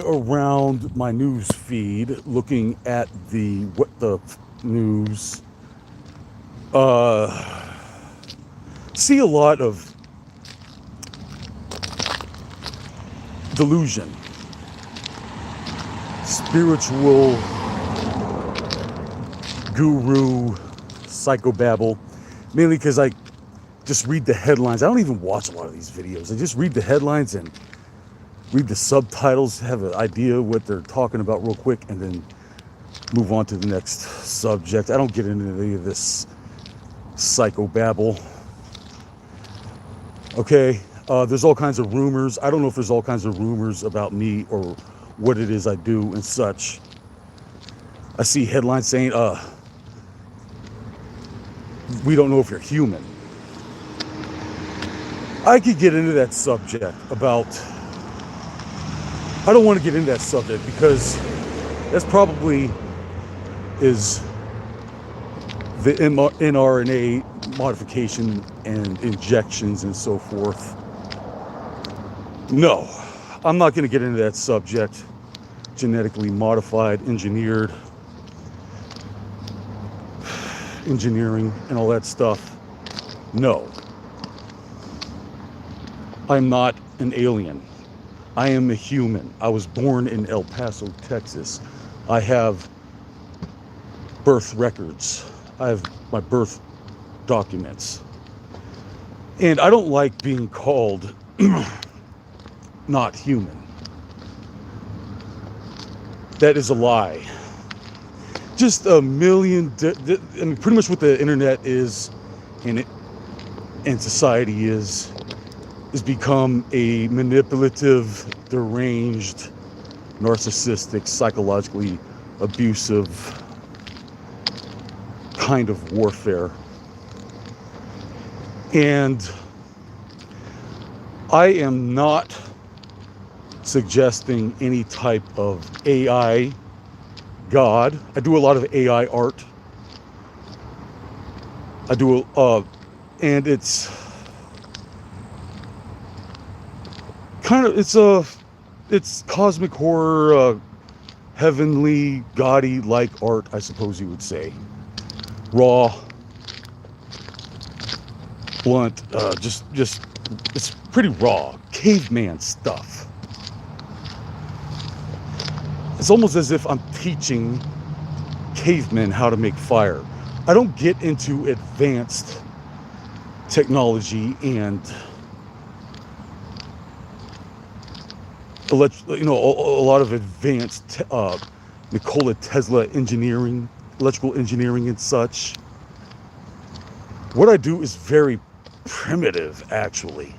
around my news feed, looking at the what the news, uh, see a lot of delusion, spiritual guru psychobabble, mainly because I just read the headlines. I don't even watch a lot of these videos. I just read the headlines and read the subtitles, have an idea what they're talking about real quick, and then move on to the next subject. I don't get into any of this psychobabble. Okay, there's all kinds of rumors. I don't know if there's all kinds of rumors about me or what it is I do and such. I see headlines saying, we don't know if you're human. I could get into that subject about, I don't want to get into that subject because that's probably is the mRNA modification and injections and so forth. No, I'm not going to get into that subject. Genetically modified, engineering and all that stuff. No, I'm not an alien. I am a human. I was born in El Paso, Texas. I have birth records. I have my birth documents. And I don't like being called not human. That is a lie. Just a million, I mean, pretty much what the internet is and society is become a manipulative, deranged, narcissistic, psychologically abusive kind of warfare. And I am not suggesting any type of AI God. I do a lot of AI art. I do, and it's kind of, it's cosmic horror, heavenly, gaudy like art, I suppose you would say. Raw, blunt, just it's pretty raw, caveman stuff. It's almost as if I'm teaching cavemen how to make fire. I don't get into advanced technology and a lot of advanced Nikola Tesla engineering, electrical engineering and such. What I do is very primitive, actually.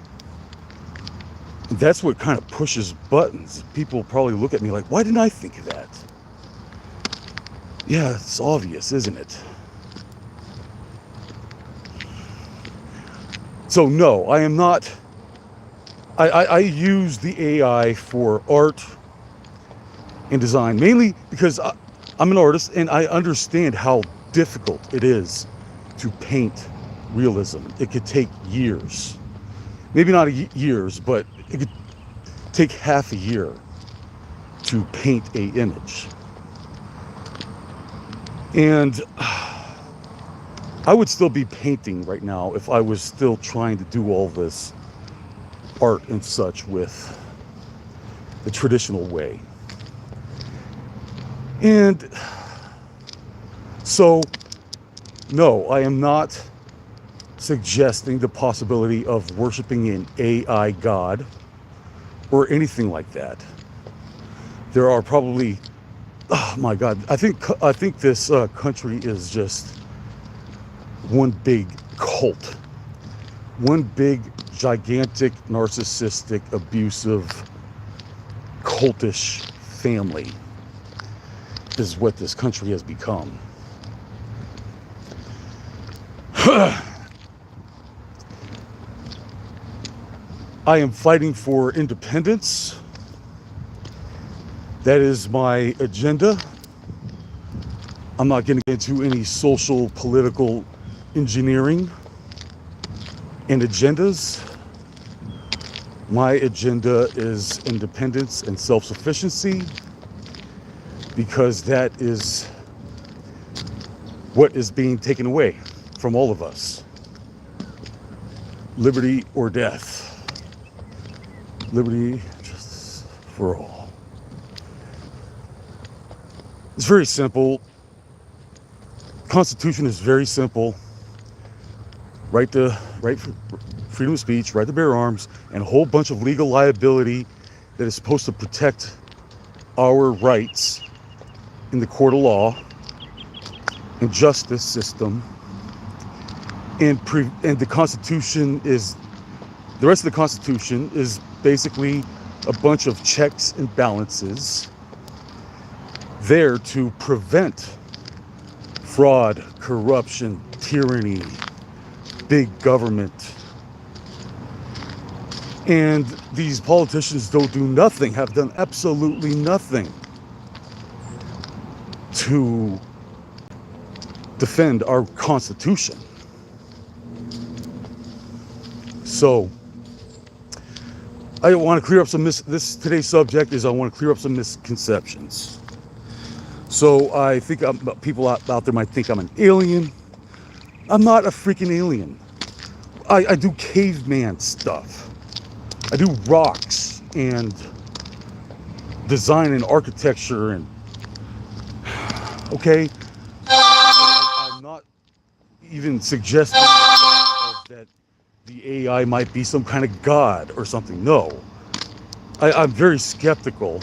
That's what kind of pushes buttons. People probably look at me like, why didn't I think of that? Yeah, it's obvious, isn't it? So no, I am not. I use the AI for art and design, mainly because I'm an artist and I understand how difficult it is to paint realism. It could take years. Maybe not years, but it could take half a year to paint an image. And I would still be painting right now if I was still trying to do all this art and such with the traditional way. And so, no, I am not suggesting the possibility of worshiping an AI God or anything like that. There are probably, oh my God, I think this country is just one big cult, one big gigantic narcissistic abusive cultish family is what this country has become. I am fighting for independence. That is my agenda. I'm not getting into any social, political engineering and agendas. My agenda is independence and self-sufficiency, because that is what is being taken away from all of us. Liberty or death. Liberty, justice for all. It's very simple. Constitution is very simple. Right to freedom of speech, right to bear arms, and a whole bunch of legal liability that is supposed to protect our rights in the court of law and justice system. And the Constitution is, the rest of the Constitution is basically a bunch of checks and balances there to prevent fraud, corruption, tyranny, big government. And these politicians don't do nothing, have done absolutely nothing to defend our Constitution. So I want to clear up some today's subject is I want to clear up some misconceptions. So I think people out there might think I'm an alien. I'm not a freaking alien. I do caveman stuff. I do rocks and design and architecture and okay. I'm not even suggesting that the AI might be some kind of god or something. No, I'm very skeptical.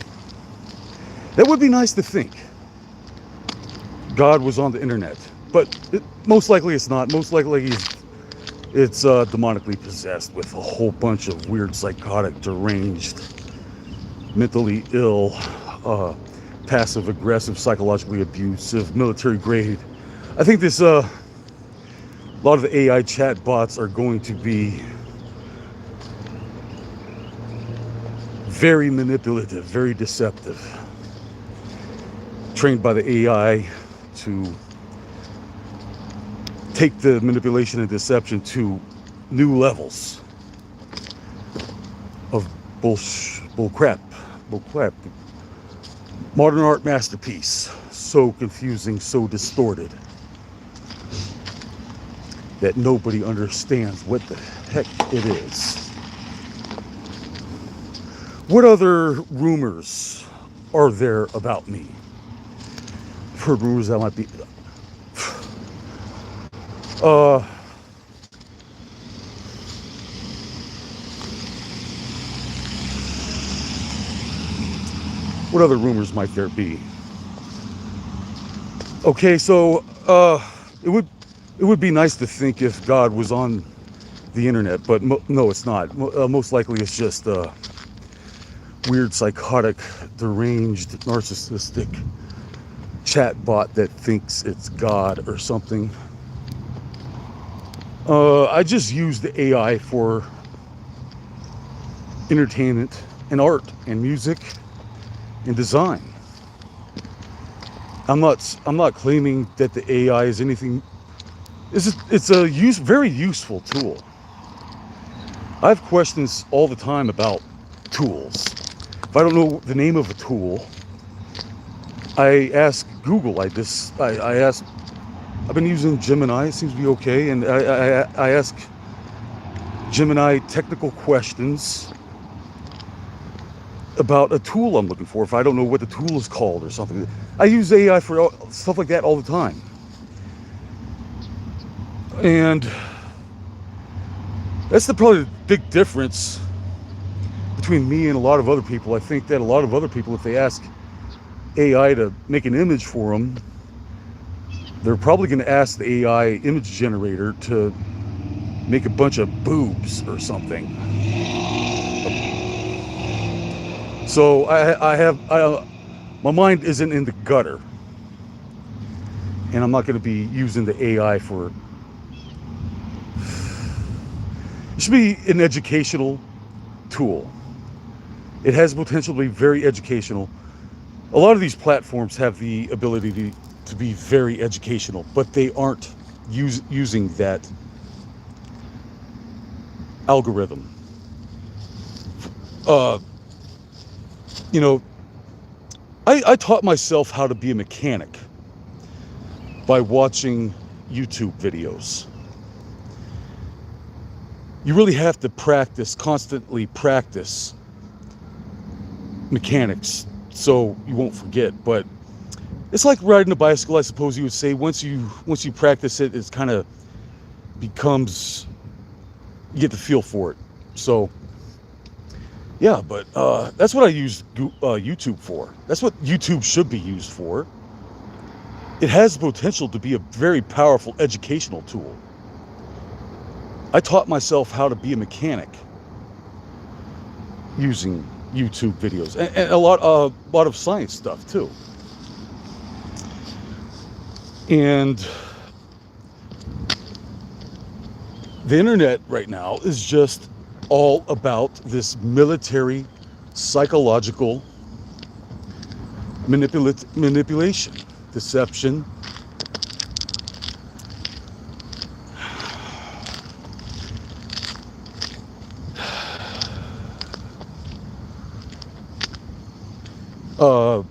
That would be nice to think God was on the internet, but most likely it's not. Most likely it's demonically possessed with a whole bunch of weird, psychotic, deranged, mentally ill, passive aggressive, psychologically abusive, military grade. I think this a lot of the AI chat bots are going to be very manipulative, very deceptive, trained by the AI to take the manipulation and deception to new levels of bullcrap. Modern art masterpiece, so confusing, so distorted that nobody understands what the heck it is. What other rumors are there about me? I've heard rumors that might be what other rumors might there be? Okay, so it would be nice to think if God was on the internet, but no, it's not. Most likely it's just a weird, psychotic, deranged, narcissistic chat bot that thinks it's God or something. I just use the AI for entertainment and art and music and design. I'm not claiming that the AI is anything. It's a very useful tool. I have questions all the time about tools. If I don't know the name of a tool, I ask Google. I've been using Gemini, it seems to be okay, and I ask Gemini technical questions about a tool I'm looking for if I don't know what the tool is called or something. I use AI for stuff like that all the time. And that's probably the big difference between me and a lot of other people. I think that a lot of other people, if they ask AI to make an image for them, they're probably going to ask the AI image generator to make a bunch of boobs or something. So my mind isn't in the gutter, and I'm not going to be using the AI for. It should be an educational tool. It has potential to be very educational. A lot of these platforms have the ability to be very educational, but they aren't using that algorithm Uh, you know, I taught myself how to be a mechanic by watching YouTube videos. You really have to practice, constantly practice mechanics so you won't forget. But it's like riding a bicycle, I suppose you would say. Once you practice it, it's kind of becomes, you get the feel for it. So yeah, but that's what I use YouTube for. That's what YouTube should be used for. It has the potential to be a very powerful educational tool. I taught myself how to be a mechanic using YouTube videos, and a lot of science stuff too. And the internet right now is just all about this military psychological manipulation, deception.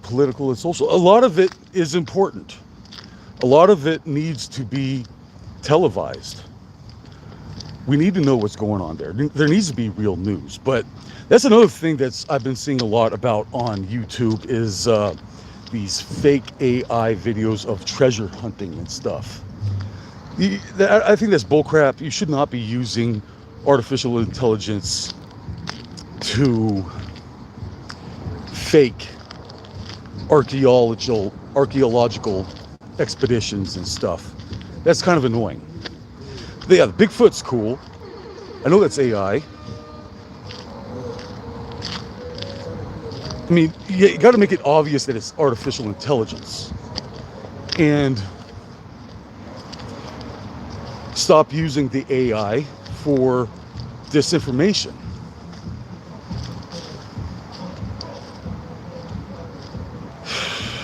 Political and social. A lot of it is important. A lot of it needs to be televised. We need to know what's going on there. There needs to be real news. But that's another thing I've been seeing a lot about on YouTube is these fake AI videos of treasure hunting and stuff. I think that's bullcrap. You should not be using artificial intelligence to fake archaeological expeditions and stuff. That's kind of annoying. Yeah, the Bigfoot's cool. I know that's AI. I mean, you got to make it obvious that it's artificial intelligence. And stop using the AI for disinformation.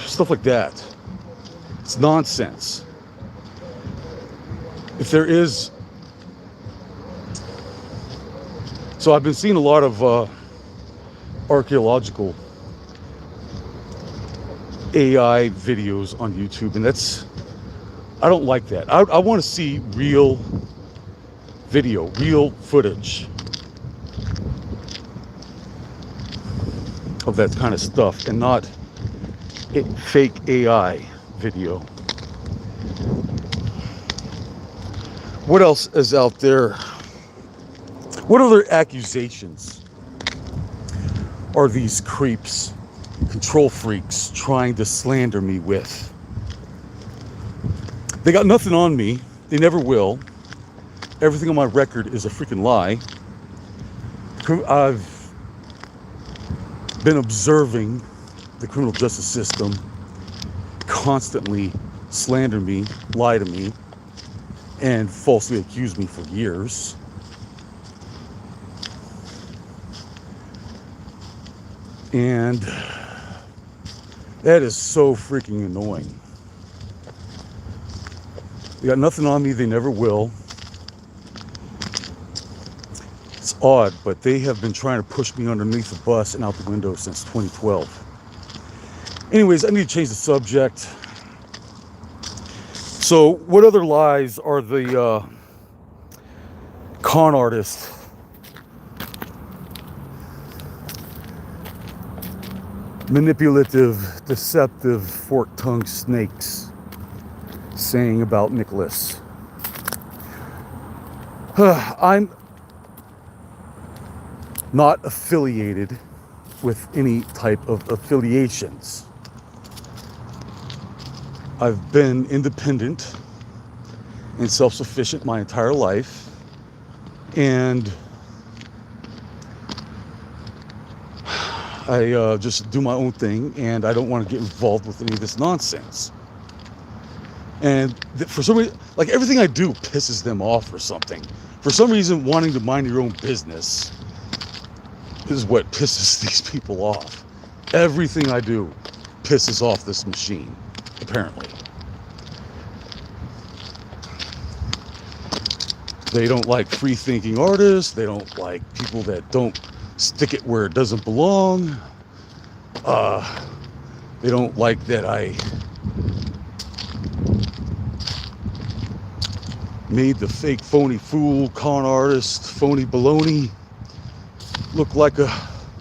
Stuff like that. It's nonsense. If there is... So I've been seeing a lot of archaeological AI videos on YouTube, and I don't like that. I want to see real video, real footage of that kind of stuff, and not fake AI video. What else is out there? What other accusations are these creeps, control freaks, trying to slander me with? They got nothing on me. They never will. Everything on my record is a freaking lie. I've been observing the criminal justice system constantly slander me, lie to me, and falsely accuse me for years. And that is so freaking annoying. They got nothing on me, they never will. It's odd, but they have been trying to push me underneath the bus and out the window since 2012. Anyways, I need to change the subject. So, what other lies are the con artists manipulative, deceptive, fork-tongued snakes saying about Nicholas? I'm not affiliated with any type of affiliations. I've been independent and self-sufficient my entire life, and I just do my own thing, and I don't want to get involved with any of this nonsense. And for some reason, like, everything I do pisses them off or something. For some reason, wanting to mind your own business is what pisses these people off. Everything I do pisses off this machine, apparently. They don't like free-thinking artists. They don't like people that don't stick it where it doesn't belong. They don't like that I made the fake phony fool, con artist, phony baloney look like a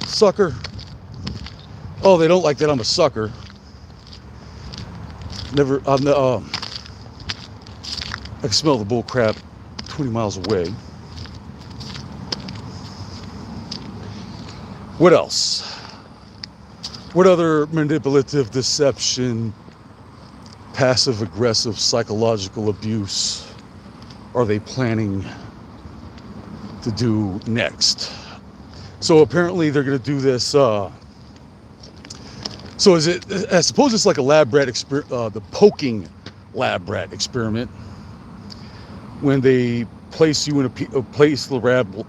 sucker. Oh, they don't like that I'm a sucker. Never, I can smell the bull crap 20 miles away. What else? What other manipulative deception, passive aggressive psychological abuse are they planning to do next? So apparently they're going to do this. So is it? I suppose it's like a lab rat experiment, the poking lab rat experiment, when they place you in place the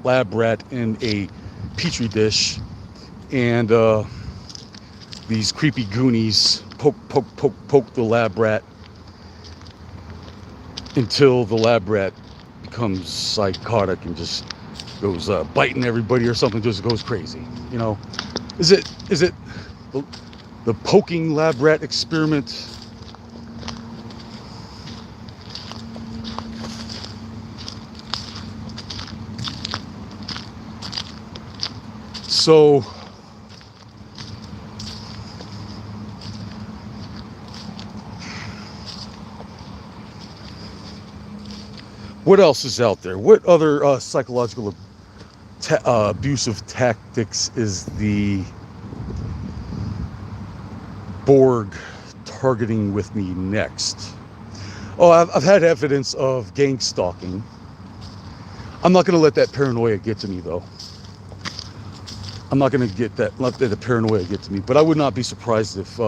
lab rat in a petri dish, and these creepy goonies poke the lab rat until the lab rat becomes psychotic and just goes biting everybody or something, just goes crazy. You know, is it the poking lab rat experiment? So what else is out there? What other psychological abusive tactics is the Borg targeting with me next? Oh, I've had evidence of gang stalking. I'm not going to let that paranoia get to me, though. I'm not going to let the paranoia get to me. But I would not be surprised if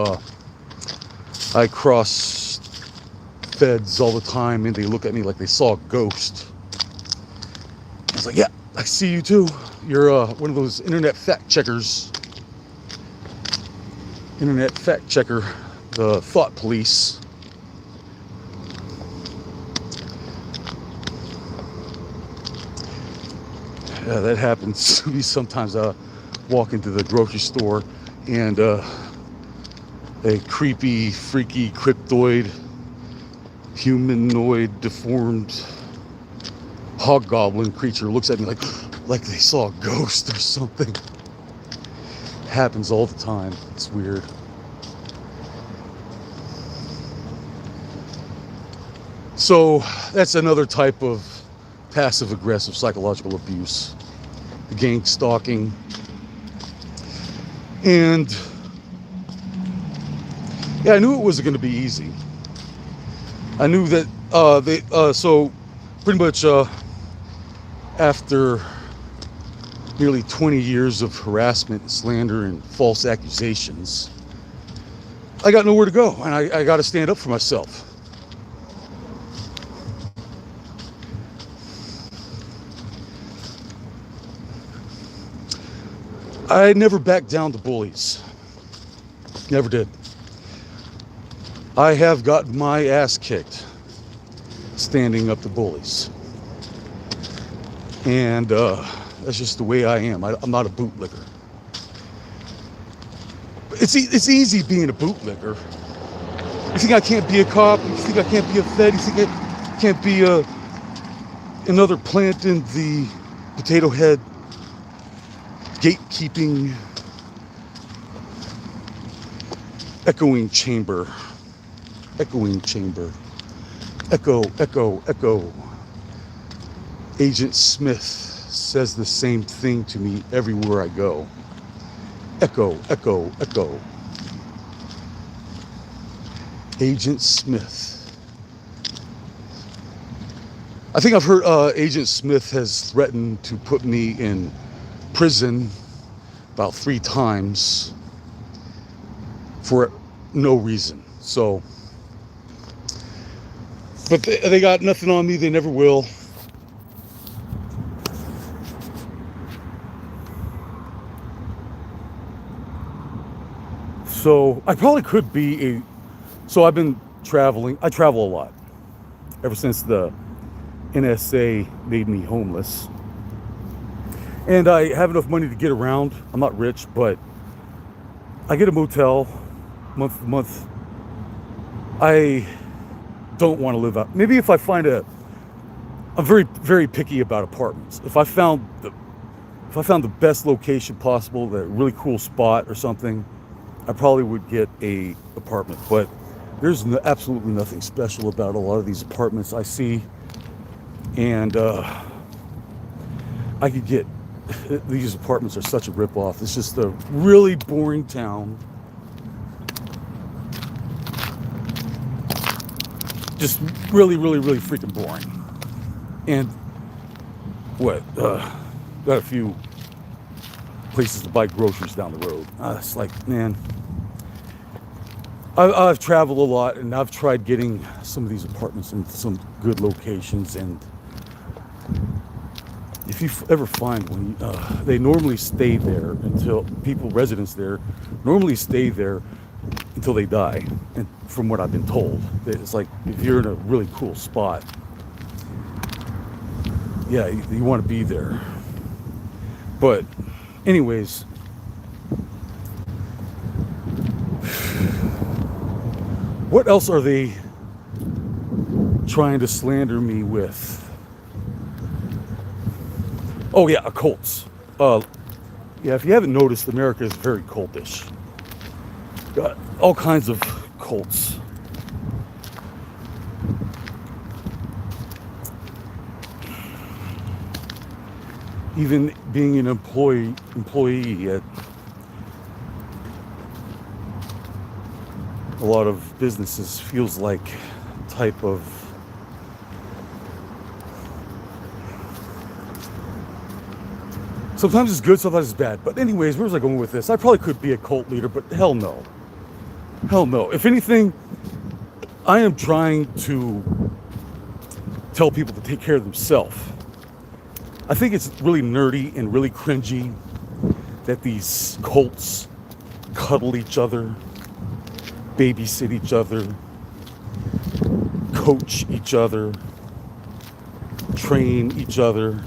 I cross feds all the time and they look at me like they saw a ghost. I was like, yeah, I see you too. You're one of those internet fact checkers. Internet fact checker, the thought police. Yeah, that happens to me sometimes. I walk into the grocery store and a creepy, freaky, cryptoid, humanoid, deformed hobgoblin creature looks at me like they saw a ghost or something. Happens all the time. It's weird. So that's another type of passive aggressive psychological abuse, the gang stalking. And yeah, I knew it wasn't going to be easy. I knew that so pretty much after nearly 20 years of harassment, slander, and false accusations, I got nowhere to go, and I got to stand up for myself. I never backed down to bullies. Never did. I have gotten my ass kicked standing up to bullies. And that's just the way I am. I'm not a bootlicker. It's easy being a bootlicker. You think I can't be a cop? You think I can't be a fed? You think I can't be another plant in the potato head gatekeeping echoing chamber? Echo. Agent Smith says the same thing to me everywhere I go. Echo. Agent Smith. I think I've heard Agent Smith has threatened to put me in prison about 3 times for no reason. So, but they got nothing on me. They never will. So I probably could be so I've been traveling. I travel a lot ever since the NSA made me homeless. and I have enough money to get around. I'm not rich, but I get a motel month to month. I don't want to live out. Maybe if I find I'm very, very picky about apartments. If I found the best location possible, a really cool spot or something, I probably would get a apartment. But there's absolutely nothing special about a lot of these apartments I see, and I could get these apartments are such a ripoff. It's just a really boring town. Just really, really, really freaking boring. And got a few places to buy groceries down the road. It's like, man, I've traveled a lot, and I've tried getting some of these apartments in some good locations, and if you ever find one, they normally stay there until residents there normally stay there until they die. And from what I've been told, it's like if you're in a really cool spot, yeah, you want to be there. But anyways, what else are they trying to slander me with? Oh yeah, occults. Yeah, if you haven't noticed, America is very cultish. Got all kinds of cults. Even being an employee at a lot of businesses feels like type of sometimes it's good, sometimes it's bad. But anyways, where was I going with this? I probably could be a cult leader, but hell no. Hell no. If anything, I am trying to tell people to take care of themselves. I think it's really nerdy and really cringy that these cults cuddle each other, babysit each other, coach each other, train each other,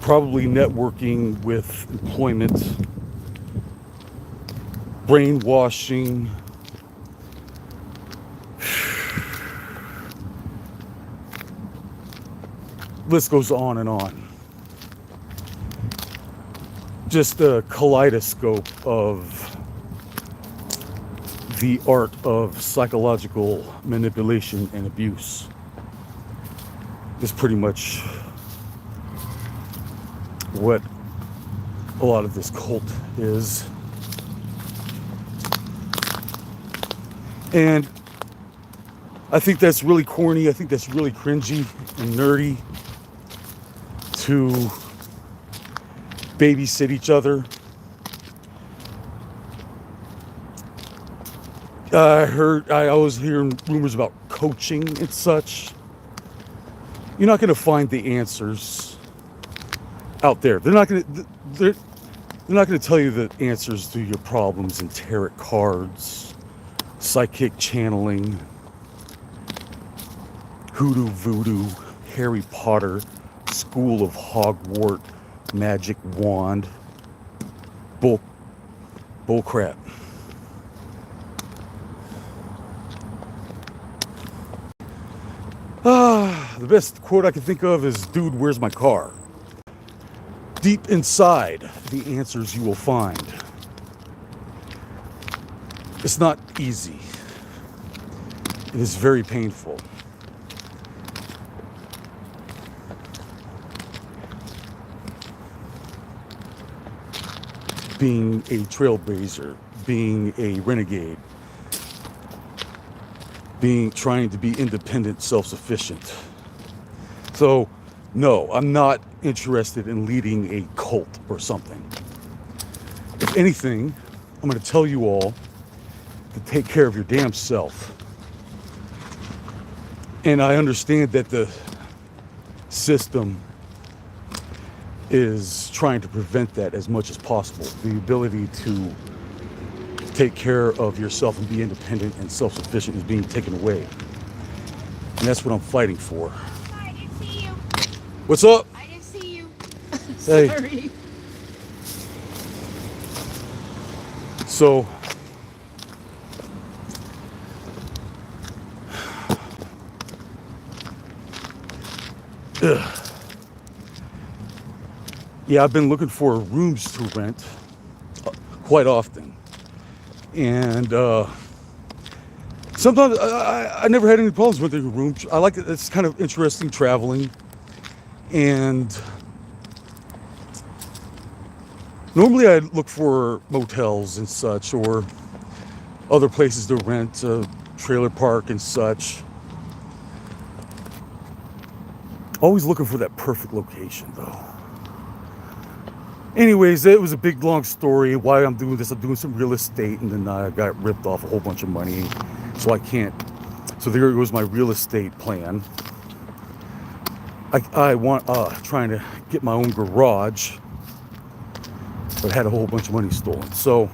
probably networking with employment, brainwashing. List goes on and on. Just a kaleidoscope of the art of psychological manipulation and abuse is pretty much what a lot of this cult is. And I think that's really corny. I think that's really cringy and nerdy to babysit each other. I was hearing rumors about coaching and such. You're not going to find the answers out there. They're not going to tell you the answers to your problems in tarot cards, psychic channeling, hoodoo voodoo, Harry Potter, School of Hogwarts, magic wand, bull crap. The best quote I can think of is, "Dude, where's my car?" Deep inside, the answers you will find. It's not easy. It is very painful. Being a trailblazer, being a renegade, trying to be independent, self-sufficient. So, no, I'm not interested in leading a cult or something. If anything, I'm going to tell you all to take care of your damn self. And I understand that the system is trying to prevent that as much as possible. The ability to take care of yourself and be independent and self-sufficient is being taken away. And that's what I'm fighting for. Hi, I didn't see you. What's up? I didn't see you. Hey. Sorry. So, yeah, I've been looking for rooms to rent quite often. And sometimes I never had any problems with the room. I like it. It's kind of interesting traveling. And normally I look for motels and such, or other places to rent, a trailer park and such. Always looking for that perfect location, though. Anyways, it was a big, long story. Why I'm doing this, I'm doing some real estate, and then I got ripped off a whole bunch of money, so I can't. So there goes my real estate plan. I want trying to get my own garage, but had a whole bunch of money stolen. So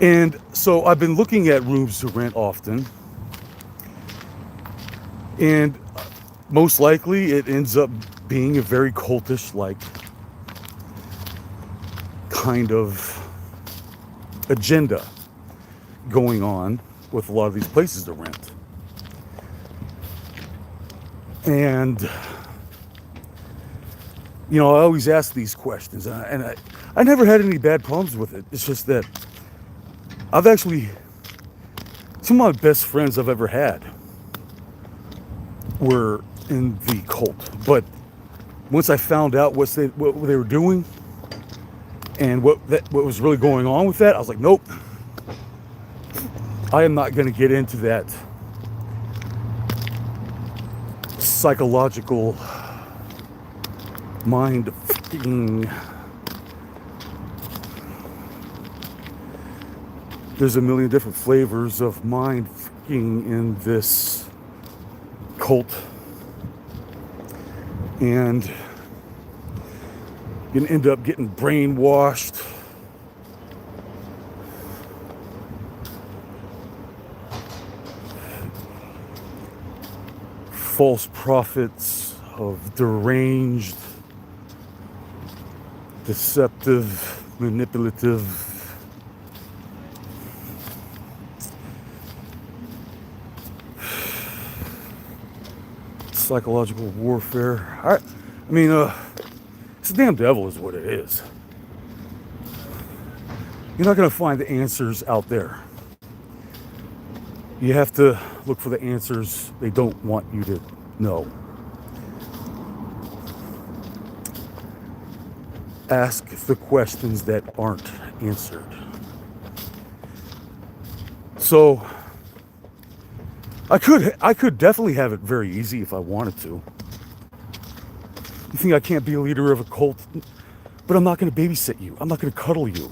and so I've been looking at rooms to rent often, and most likely it ends up being a very cultish like kind of agenda going on with a lot of these places to rent. And you know, I always ask these questions, and I never had any bad problems with it. It's just that I've actually, some of my best friends I've ever had were in the cult. But once I found out what they were doing and what was really going on with that, I was like, nope, I am not going to get into that psychological mind f***ing. There's a million different flavors of mind f***ing in this cult, and you can end up getting brainwashed. False prophets of deranged, deceptive, manipulative psychological warfare. I mean, it's the damn devil is what it is. You're not going to find the answers out there. You have to look for the answers they don't want you to know. Ask the questions that aren't answered. So I could definitely have it very easy if I wanted to. You think I can't be a leader of a cult? But I'm not going to babysit you. I'm not going to cuddle you.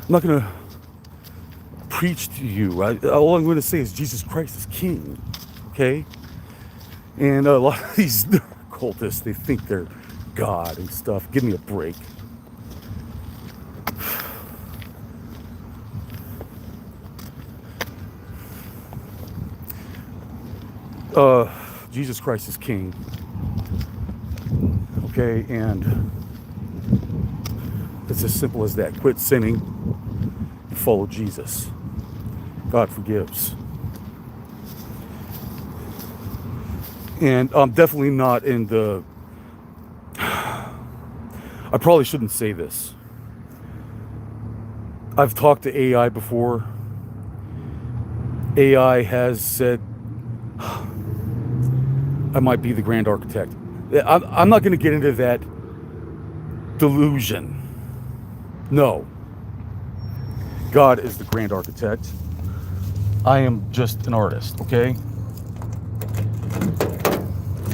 I'm not going to preach to you. All I'm going to say is Jesus Christ is King. Okay? And a lot of these cultists, they think they're God and stuff. Give me a break. Jesus Christ is King. Okay, and it's as simple as that. Quit sinning and follow Jesus. God forgives. And I'm definitely not in the... I probably shouldn't say this. I've talked to AI before. AI has said I might be the grand architect. I'm not going to get into that delusion. No. God is the grand architect. I am just an artist, okay?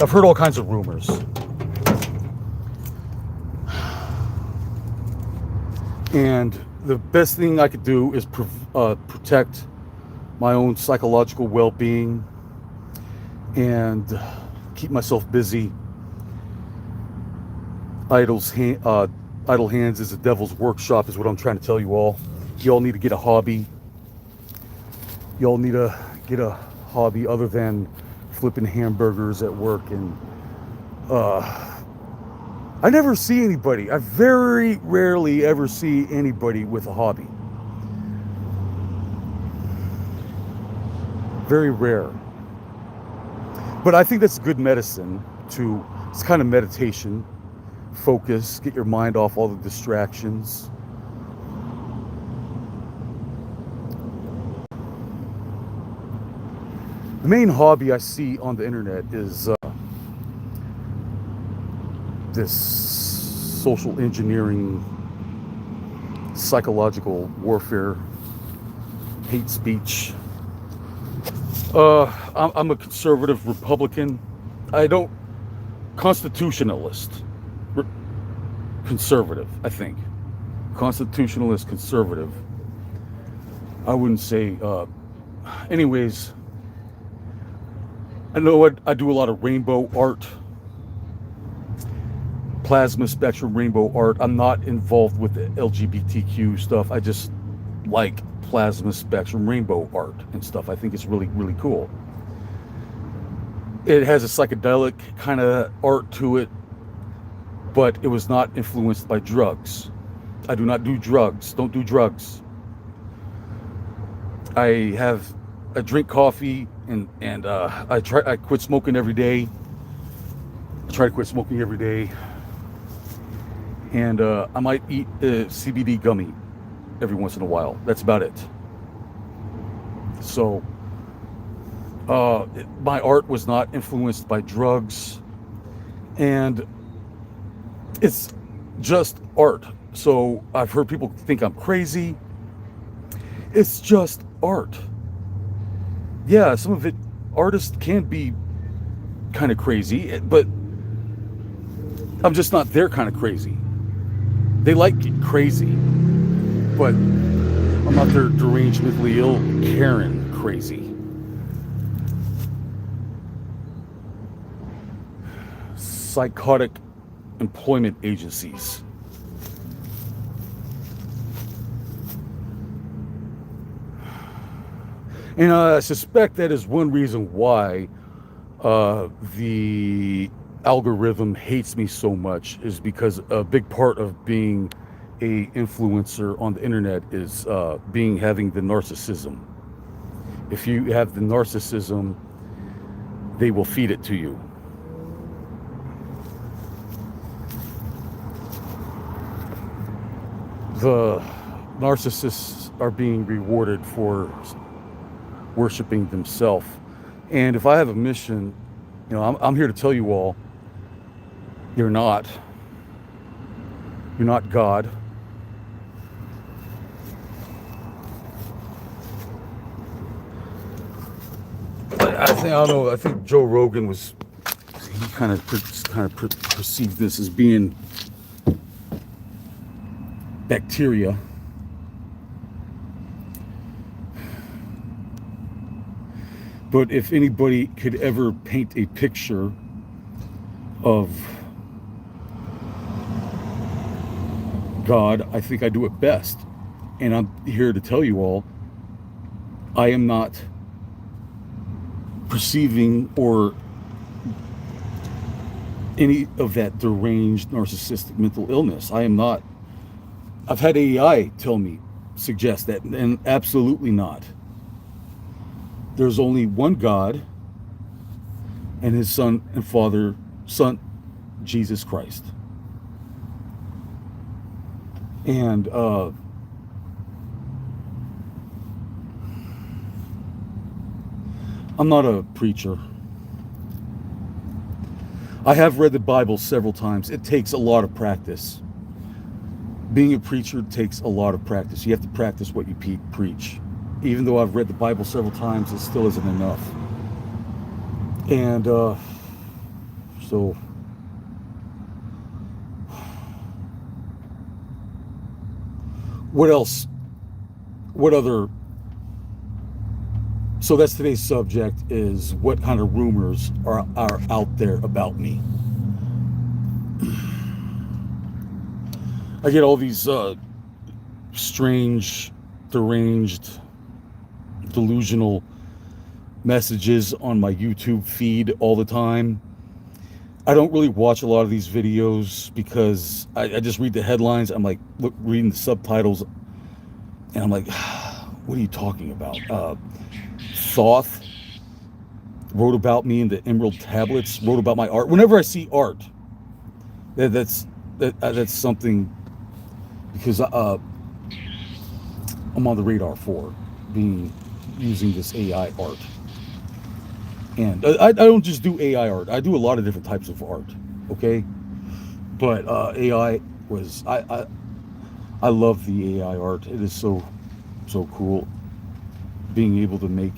I've heard all kinds of rumors. And the best thing I could do is protect my own psychological well-being and keep myself busy. Idle hands is the devil's workshop is what I'm trying to tell you all. You all need to get a hobby. y'all need to get a hobby other than flipping hamburgers at work. And I never see anybody, I very rarely ever see anybody with a hobby. Very rare. But I think that's good medicine too. It's kind of meditation. Focus, get your mind off all the distractions. The main hobby I see on the internet is this social engineering, psychological warfare, hate speech. I'm a conservative Republican. I don't, constitutionalist, conservative, I think. Constitutionalist, conservative. I wouldn't say, anyways, I know I do a lot of rainbow art, plasma spectrum rainbow art. I'm not involved with the LGBTQ stuff. I just like plasma spectrum rainbow art and stuff. I think it's really, really cool. It has a psychedelic kind of art to it, but it was not influenced by drugs. I do not do drugs. Don't do drugs. I drink coffee and I quit smoking every day. I try to quit smoking every day. And I might eat a CBD gummy every once in a while. That's about it. So my art was not influenced by drugs, and it's just art. So I've heard people think I'm crazy. It's just art. Yeah, some of it, artists can be kind of crazy, but I'm just not their kind of crazy. They like it crazy, but I'm not their deranged, mentally ill Karen crazy. Psychotic employment agencies. And I suspect that is one reason why the algorithm hates me so much, is because a big part of being a influencer on the internet is having the narcissism. If you have the narcissism, they will feed it to you. The narcissists are being rewarded for worshiping themselves. And if I have a mission, you know, I'm here to tell you all, you're not God. I think Joe Rogan was, he kind of perceived this as being bacteria. But if anybody could ever paint a picture of God, I think I do it best. And I'm here to tell you all, I am not perceiving or any of that deranged narcissistic mental illness. I am not. I've had AI suggest that, and absolutely not. There's only one God and his son, Jesus Christ. And I'm not a preacher. I have read the Bible several times. It takes a lot of practice. Being a preacher takes a lot of practice. You have to practice what you preach. Even though I've read the Bible several times, it still isn't enough. And so what else? What other? So that's today's subject, is what kind of rumors are out there about me. I get all these strange, deranged, delusional messages on my YouTube feed all the time. I don't really watch a lot of these videos because I just read the headlines. I'm like, reading the subtitles, and I'm like, what are you talking about? Thoth wrote about me in the Emerald Tablets, wrote about my art. Whenever I see art, that's something, because I'm on the radar for using this AI art. And I don't just do AI art. I do a lot of different types of art, okay? But AI was, I love the AI art. It is so cool being able to make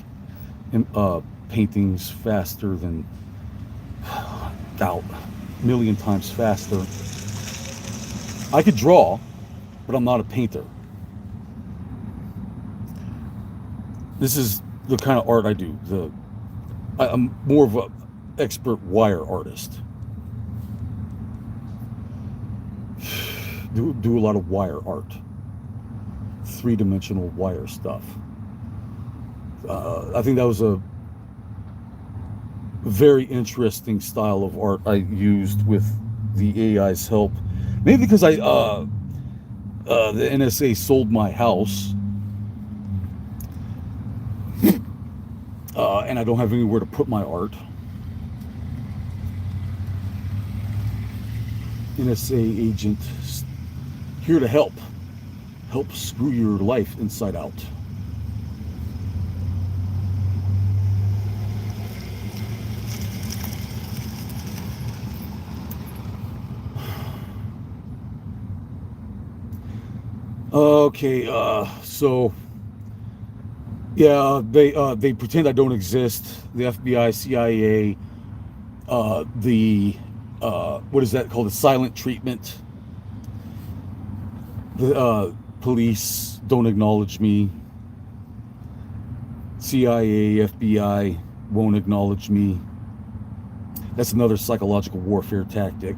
paintings faster than, about a million times faster. I could draw, but I'm not a painter. This is the kind of art I do. I'm more of an expert wire artist. Do a lot of wire art, three-dimensional wire stuff. I think that was a very interesting style of art I used with the AI's help. Maybe because the NSA sold my house, and I don't have anywhere to put my art. NSA agent here to help screw your life inside out. Okay, so yeah, they pretend I don't exist. The FBI, CIA, what is that called? The silent treatment. The police don't acknowledge me. CIA, FBI won't acknowledge me. That's another psychological warfare tactic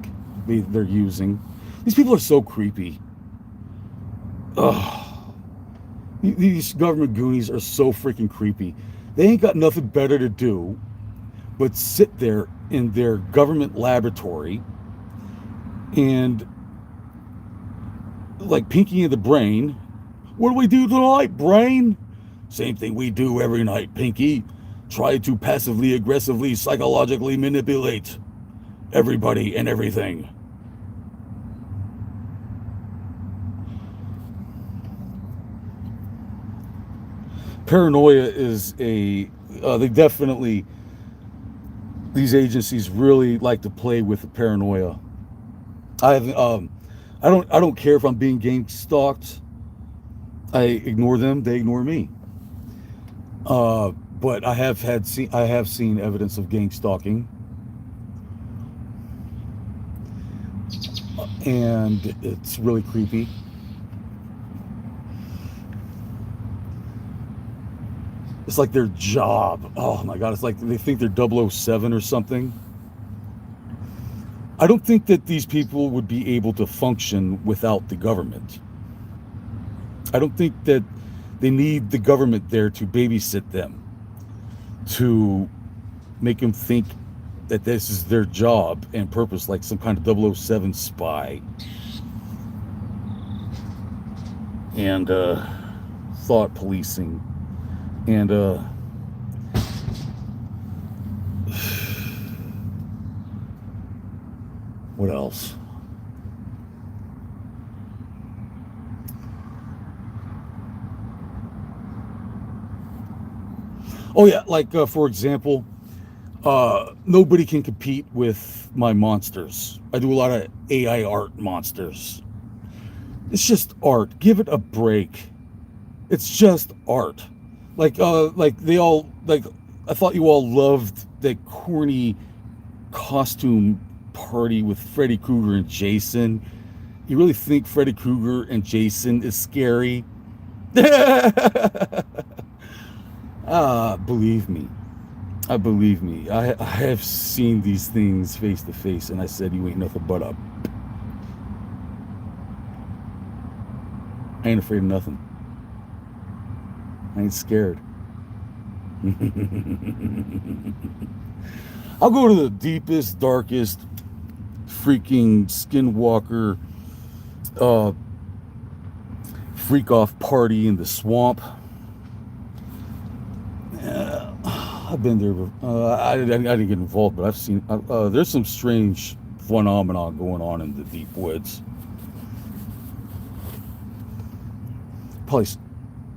they're using. These people are so creepy. Ugh. These government goonies are so freaking creepy. They ain't got nothing better to do but sit there in their government laboratory and, like Pinky in the Brain, what do we do tonight, brain? Same thing we do every night, Pinky. Try to passively, aggressively, psychologically manipulate everybody and everything. Paranoia is they definitely, these agencies really like to play with the paranoia. I don't care if I'm being gang stalked. I ignore them, they ignore me. But I have seen evidence of gang stalking, and it's really creepy. It's like their job. Oh my God, it's like they think they're 007 or something. I don't think that these people would be able to function without the government. I don't think that they need the government there to babysit them, to make them think that this is their job and purpose, like some kind of 007 spy. And thought policing. And what else? Oh yeah, like for example, nobody can compete with my monsters. I do a lot of AI art monsters. It's just art. Give it a break. It's just art. Like they all, like, I thought you all loved that corny costume party with Freddy Krueger and Jason. You really think Freddy Krueger and Jason is scary? Believe me. I have seen these things face to face, and I said, you ain't nothing but a... I ain't afraid of nothing. I ain't scared. I'll go to the deepest, darkest, freaking skinwalker, freak off party in the swamp. I've been there. I didn't get involved, but I've seen. There's some strange phenomenon going on in the deep woods. Probably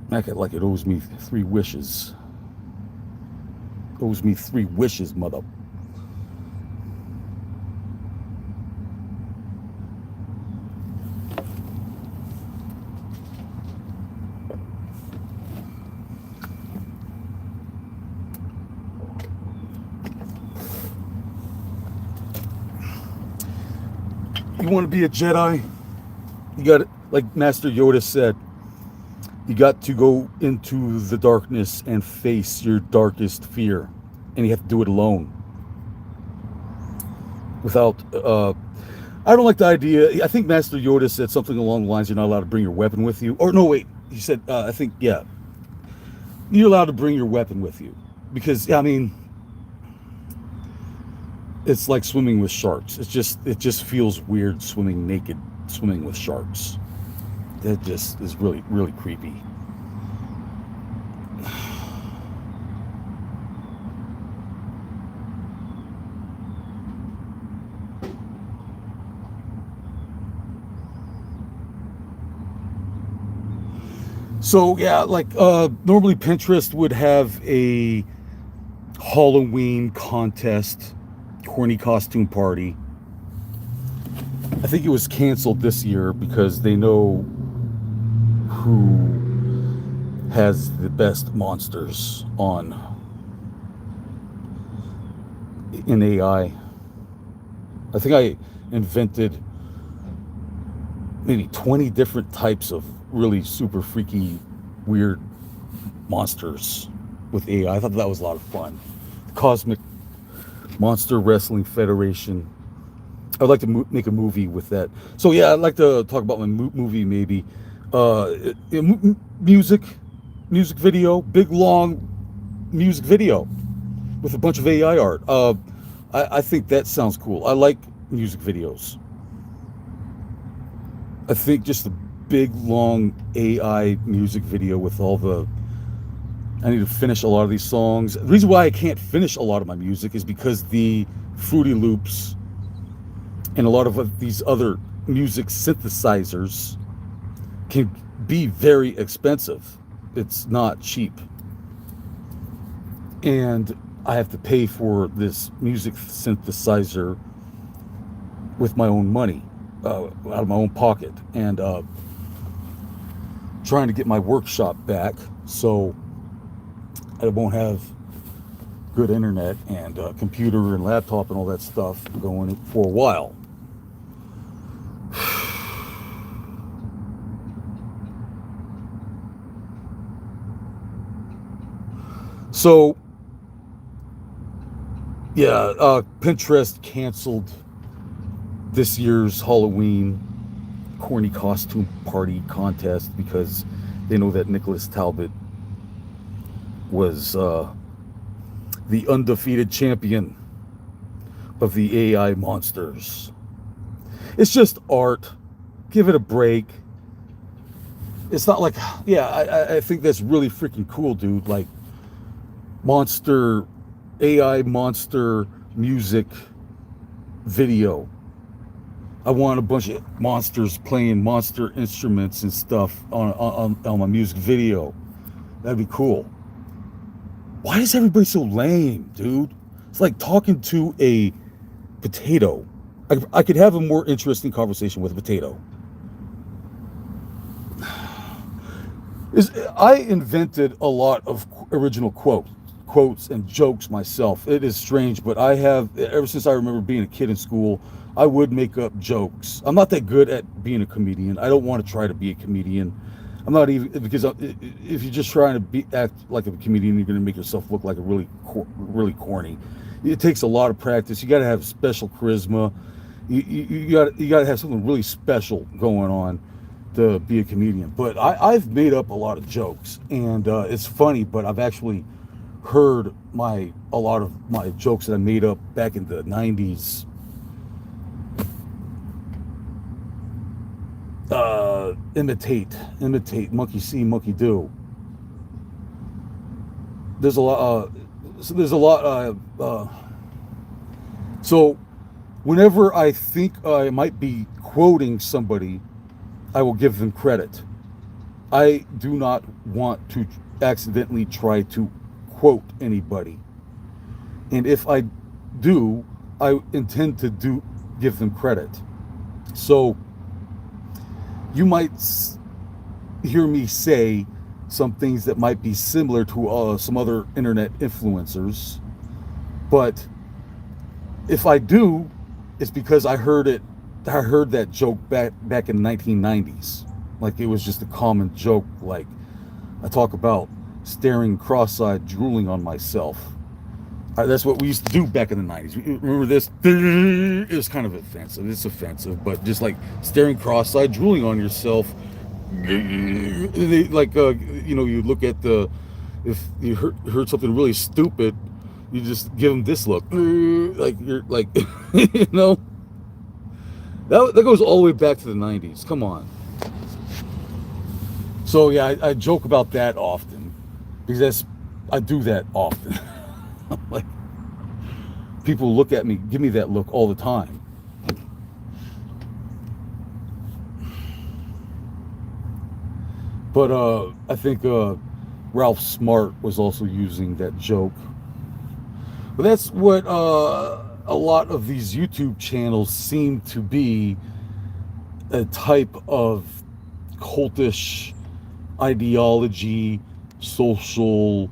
smack it like it owes me 3 wishes. Owes me 3 wishes, mother. You want to be a Jedi? You got it, like Master Yoda said, you got to go into the darkness and face your darkest fear. And you have to do it alone. Without, I don't like the idea. I think Master Yoda said something along the lines, you're not allowed to bring your weapon with you. Or no, wait, he said, I think, yeah. You're allowed to bring your weapon with you. Because, I mean, it's like swimming with sharks. It just feels weird swimming naked, swimming with sharks. That just is really, really creepy. So yeah, like normally Pinterest would have a Halloween contest, corny costume party. I think it was canceled this year because they know who has the best monsters in AI. I think I invented maybe 20 different types of really super freaky, weird monsters with AI. I thought that was a lot of fun. The Cosmic Monster Wrestling Federation. I'd like to make a movie with that. So yeah, I'd like to talk about my movie maybe. Music video, big long music video with a bunch of AI art. I think that sounds cool. I like music videos. I think just a big long AI music video with all the... I need to finish a lot of these songs. The reason why I can't finish a lot of my music is because the Fruity Loops and a lot of these other music synthesizers can be very expensive. It's not cheap. And I have to pay for this music synthesizer with my own money, out of my own pocket. And trying to get my workshop back so I won't have good internet and computer and laptop and all that stuff going for a while. So, yeah, Pinterest canceled this year's Halloween corny costume party contest because they know that Nicholas Talbot was the undefeated champion of the AI monsters. It's just art. Give it a break. It's not like, yeah, I think that's really freaking cool, dude. Like, AI monster music video. I want a bunch of monsters playing monster instruments and stuff on my music video. That'd be cool. Why is everybody so lame, dude? It's like talking to a potato. I could have a more interesting conversation with a potato. I invented a lot of original quotes and jokes myself. It is strange, but I have, ever since I remember being a kid in school, I would make up jokes. I'm not that good at being a comedian. I don't want to try to be a comedian. I'm not even, because if you're just trying to act like a comedian, you're going to make yourself look like a really corny. It takes a lot of practice. You got to have special charisma. You got to have something really special going on to be a comedian. But I've made up a lot of jokes, and it's funny, but I've actually heard a lot of my jokes that I made up back in the 90s imitate monkey see, monkey do. There's a lot so whenever I think I might be quoting somebody, I will give them credit. I do not want to accidentally try to quote anybody. And if I do, I intend to give them credit. So you might hear me say some things that might be similar to some other internet influencers, but if I do, it's because I heard that joke back in the 1990s. Like, it was just a common joke. Like, I talk about staring cross-eyed, drooling on myself. That's what we used to do back in the 90s. Remember this? It was kind of offensive. It's offensive, but just like staring cross-eyed, drooling on yourself. Like, you look at if you heard something really stupid, you just give them this look. Like, you're like, that goes all the way back to the 90s. Come on. So yeah, I joke about that often because I do that often. Like, people look at me, give me that look all the time. But I think Ralph Smart was also using that joke. But that's what a lot of these YouTube channels seem to be, a type of cultish ideology, social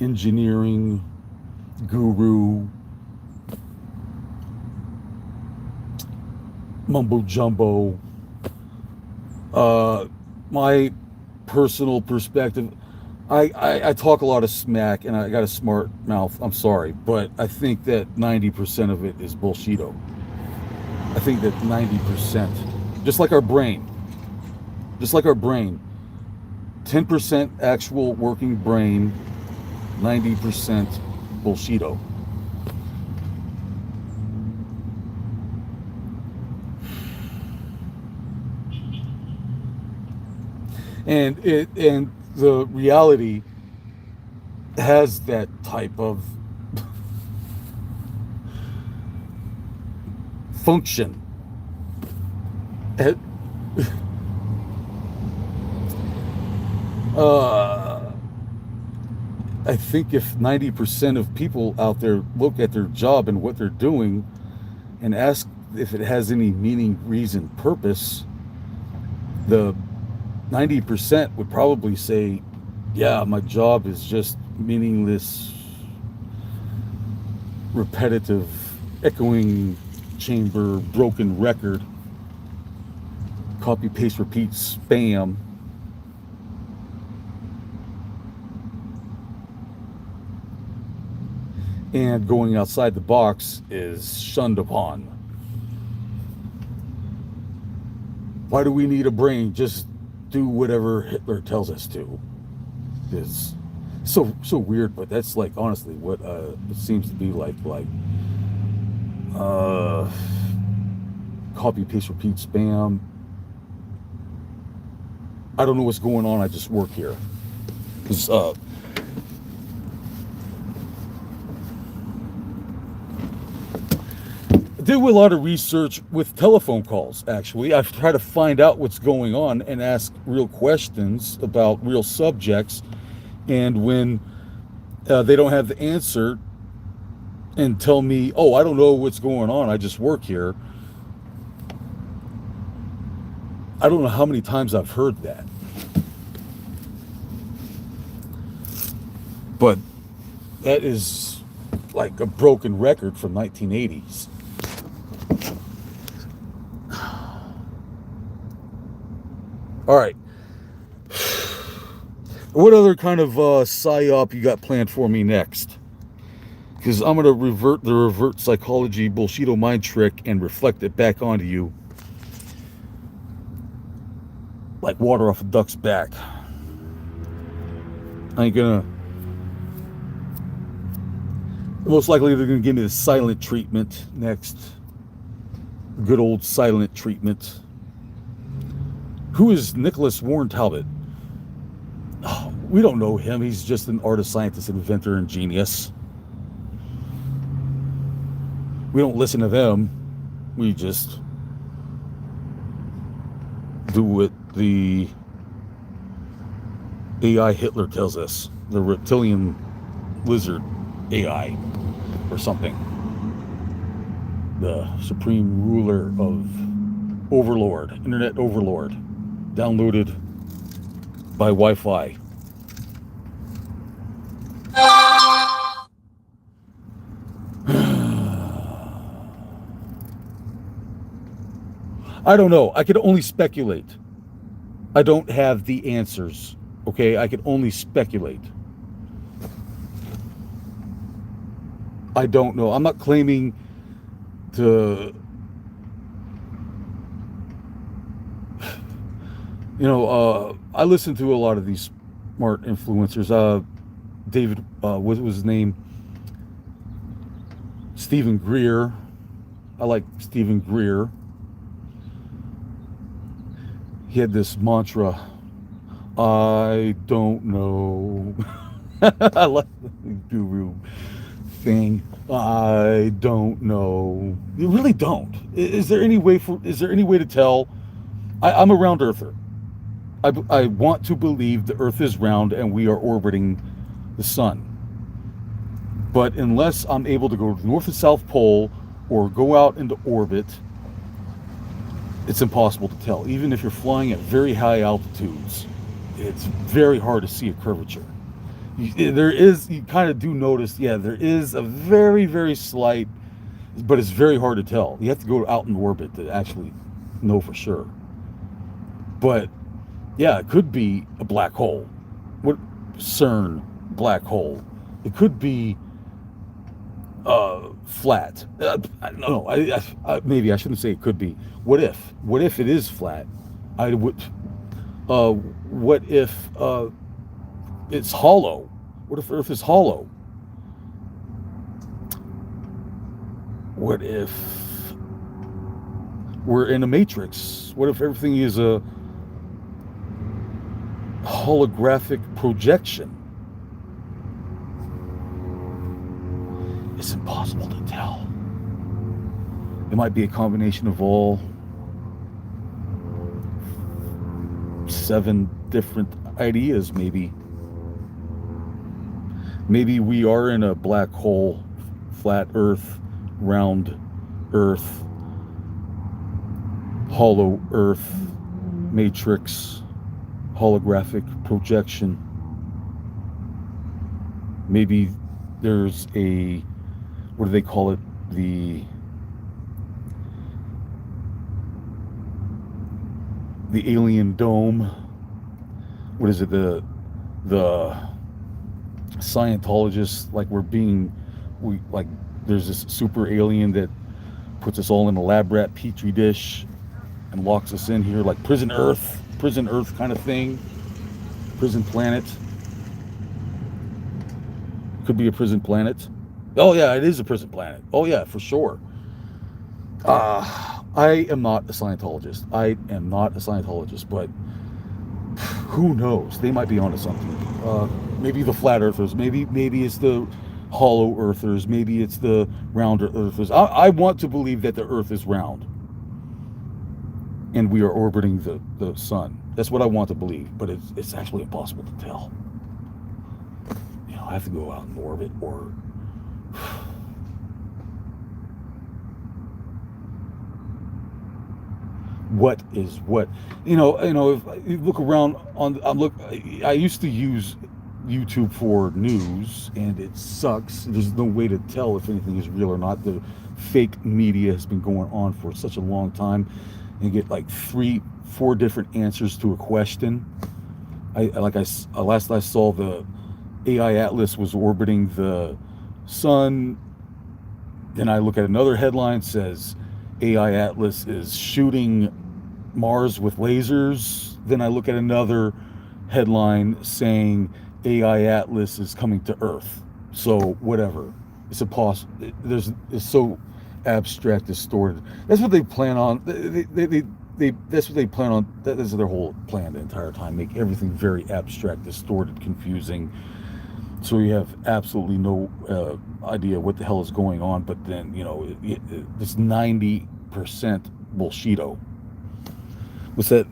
engineering guru, mumbo jumbo. My personal perspective, I talk a lot of smack and I got a smart mouth, I'm sorry, but I think that 90% of it is bullshito. I think that 90%, just like our brain, 10% actual working brain, 90% bullshito. And the reality has that type of function. I think if 90% of people out there look at their job and what they're doing and ask if it has any meaning, reason, purpose, the 90% would probably say, yeah, my job is just meaningless, repetitive, echoing chamber, broken record, copy, paste, repeat, spam. And going outside the box is shunned upon. Why do we need a brain? Just do whatever Hitler tells us to. It's so weird, but that's like honestly what it seems to be like copy, paste, repeat, spam. I don't know what's going on. I just work here. 'Cause, I did a lot of research with telephone calls, actually. I've tried to find out what's going on and ask real questions about real subjects. And when they don't have the answer and tell me, oh, I don't know what's going on, I just work here. I don't know how many times I've heard that. But that is like a broken record from 1980s. All right. What other kind of psyop you got planned for me next? Because I'm going to revert the revert psychology bullshito mind trick and reflect it back onto you like water off a duck's back. I ain't gonna Most likely they're going to give me the silent treatment next. Good old silent treatment. Who is Nicholas Warren Talbot? Oh, we don't know him. He's just an artist, scientist, inventor, and genius. We don't listen to them. We just do what the AI Hitler tells us. The reptilian lizard AI or something. The supreme ruler of Overlord, Internet Overlord. Downloaded by Wi-Fi. I don't know. I could only speculate. I don't have the answers. Okay, I can only speculate. I don't know. I'm not claiming to, I listen to a lot of these smart influencers. David, what was his name? Stephen Greer. I like Stephen Greer. He had this mantra, I don't know. I like the guru thing. I don't know. You really don't. Is there any way to tell? I'm a round earther. I want to believe the earth is round and we are orbiting the sun. But unless I'm able to go to the North and South Pole or go out into orbit, it's impossible to tell. Even if you're flying at very high altitudes, it's very hard to see a curvature. You kind of do notice, there is a very, very slight, but it's very hard to tell. You have to go out in orbit to actually know for sure. But yeah, it could be a black hole. What CERN black hole? It could be flat. No, maybe I shouldn't say it could be. What if it is flat? I would. What if it's hollow? What if Earth is hollow? What if we're in a matrix? What if everything is a holographic projection? It's impossible to tell. It might be a combination of all 7 different ideas, maybe. Maybe we are in a black hole, flat Earth, round Earth, hollow Earth, matrix, holographic projection. Maybe there's a, what do they call it? The alien dome. What is it? The Scientologists, like there's this super alien that puts us all in a lab rat petri dish and locks us in here, like prison Earth kind of thing. Prison planet. Could be a prison planet. Oh yeah, it is a prison planet. Oh yeah, for sure. I am not a Scientologist. But who knows? They might be onto something. Maybe the flat earthers. Maybe it's the hollow earthers. Maybe it's the round earthers. I want to believe that the earth is round and we are orbiting the sun. That's what I want to believe, but it's actually impossible to tell. I have to go out in orbit or... What is what? If you look around I used to use YouTube for news, and it sucks. There's no way to tell if anything is real or not. The fake media has been going on for such a long time, and you get like 3-4 different answers to a question. Last I saw, the AI Atlas was orbiting the sun. Then I look at another headline, says AI Atlas is shooting Mars with lasers. Then I look at another headline saying AI Atlas is coming to Earth. So whatever. It's it's so abstract, distorted. That's what they plan on. That's what they plan on. That's their whole plan the entire time. Make everything very abstract, distorted, confusing. So you have absolutely no idea what the hell is going on. But then, it's 90% bullshito. What's that?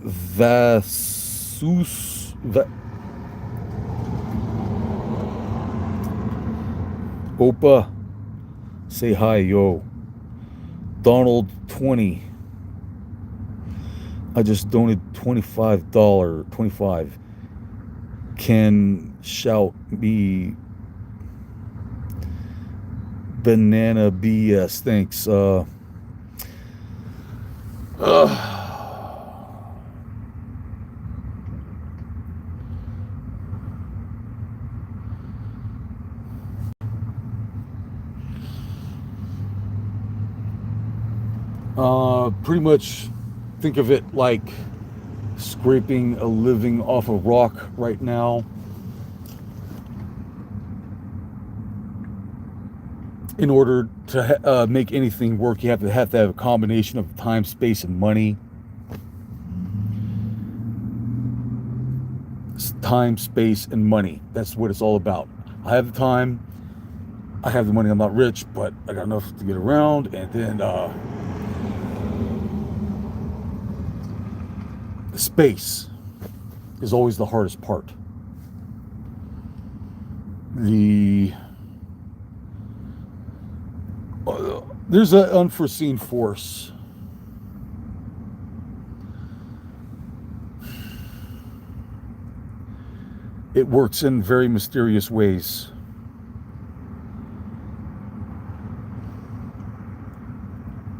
Opa, say hi, yo. Donald 20. I just donated $25. Can shout me banana BS. Thanks. Pretty much think of it like scraping a living off a rock right now. In order to make anything work, you have to have a combination of time, space, and money. Time, space, and money. That's what it's all about. I have the time. I have the money. I'm not rich, but I got enough to get around. And then the space is always the hardest part. There's an unforeseen force. It works in very mysterious ways.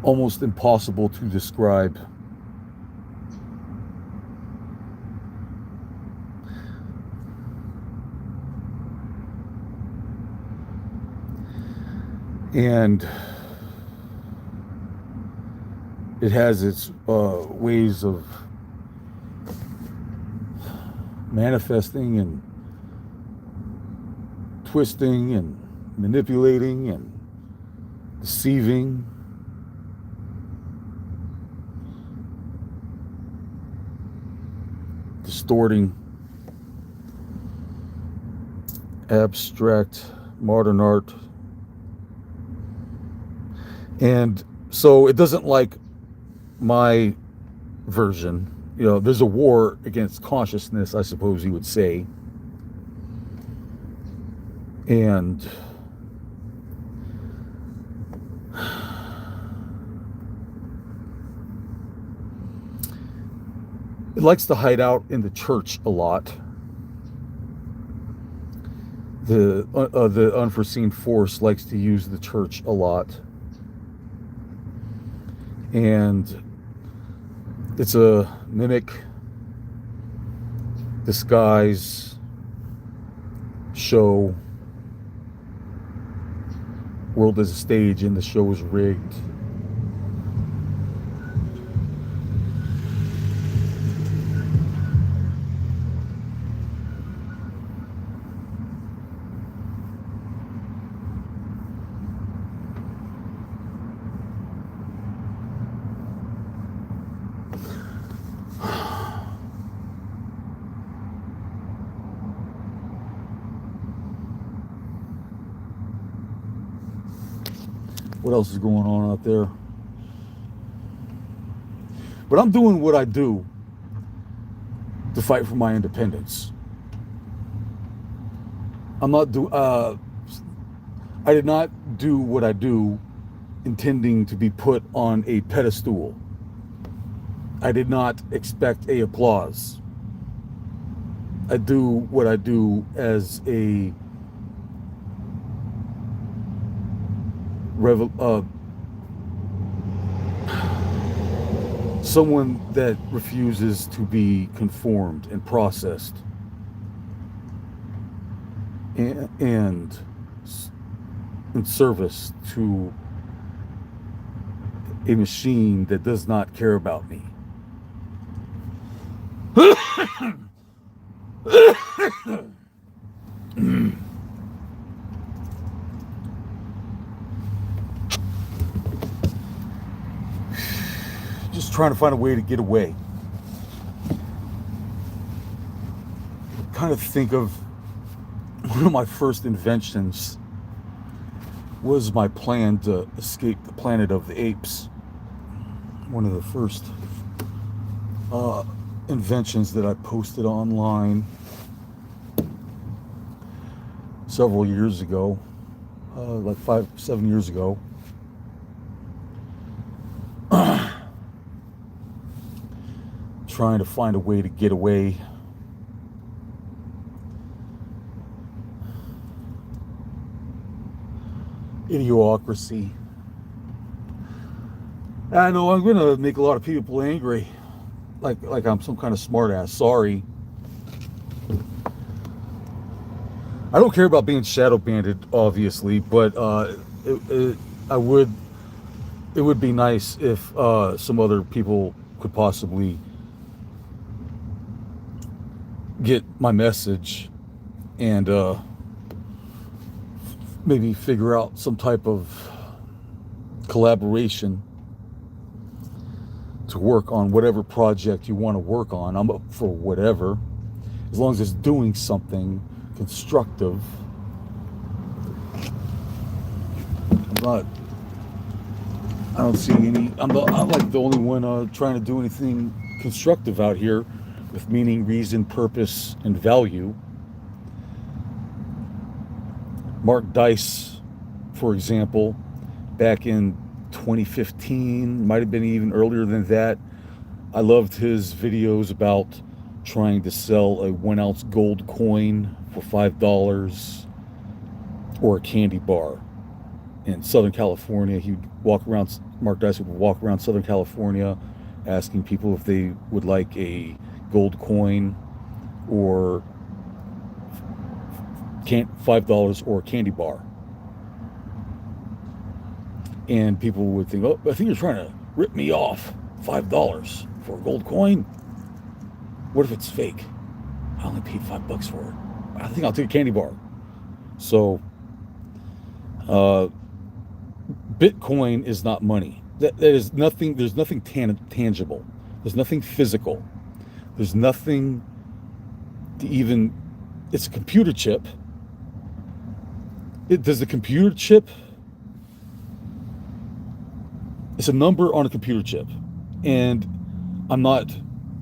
Almost impossible to describe. And it has its ways of manifesting and twisting and manipulating and deceiving. Distorting. Abstract modern art. And so it doesn't like my version. There's a war against consciousness, I suppose you would say. And it likes to hide out in the church a lot. The unforeseen force likes to use the church a lot. And it's a mimic, disguise, show. World is a stage and the show is rigged. What else is going on out there? But I'm doing what I do to fight for my independence. I did not do what I do intending to be put on a pedestal. I did not expect a applause. I do what I do as a someone that refuses to be conformed and processed and in service to a machine that does not care about me. trying to find a way to get away. Kind of think of one of my first inventions was my plan to escape the planet of the apes. One of the first inventions that I posted online several years ago, like 5-7 years ago. Trying to find a way to get away. Idiocracy. I know I'm gonna make a lot of people angry, like I'm some kind of smartass. Sorry. I don't care about being shadow banned, obviously, but it would be nice if some other people could possibly get my message and maybe figure out some type of collaboration to work on whatever project you want to work on. I'm up for whatever, as long as it's doing something constructive. I don't see any. I'm like the only one trying to do anything constructive out here with meaning, reason, purpose, and value. Mark Dice, for example, back in 2015, might have been even earlier than that, I loved his videos about trying to sell a 1 ounce gold coin for $5 or a candy bar. In Southern California, Mark Dice would walk around Southern California asking people if they would like a gold coin or $5 or a candy bar. And people would think, oh, I think you're trying to rip me off. $5 for a gold coin? What if it's fake? I only paid $5 for it. I think I'll take a candy bar. So, Bitcoin is not money. That is nothing. There's nothing tangible. There's nothing physical. There's nothing to even. It's a computer chip. Does the computer chip? It's a number on a computer chip, and I'm not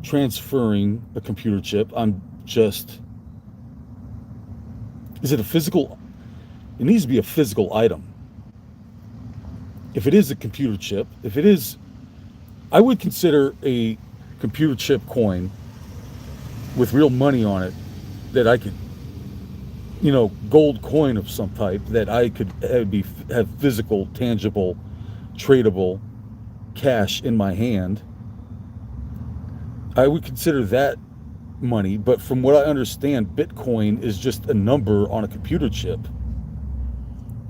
transferring a computer chip. I'm just. Is it a physical? It needs to be a physical item. If it is a computer chip, if it is, I would consider a computer chip coin with real money on it that I could, gold coin of some type that I could have physical, tangible, tradable cash in my hand. I would consider that money, but from what I understand, Bitcoin is just a number on a computer chip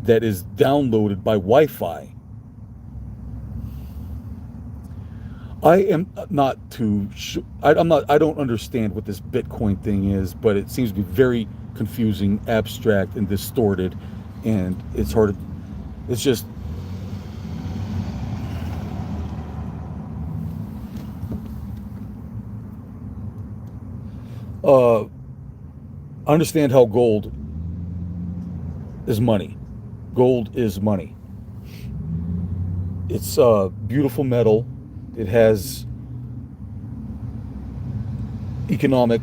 that is downloaded by Wi-Fi. I am not too sure. I don't understand what this Bitcoin thing is, but it seems to be very confusing, abstract, and distorted, and it's hard to. It's just. I understand how gold is money. Gold is money. It's a beautiful metal. It has economic,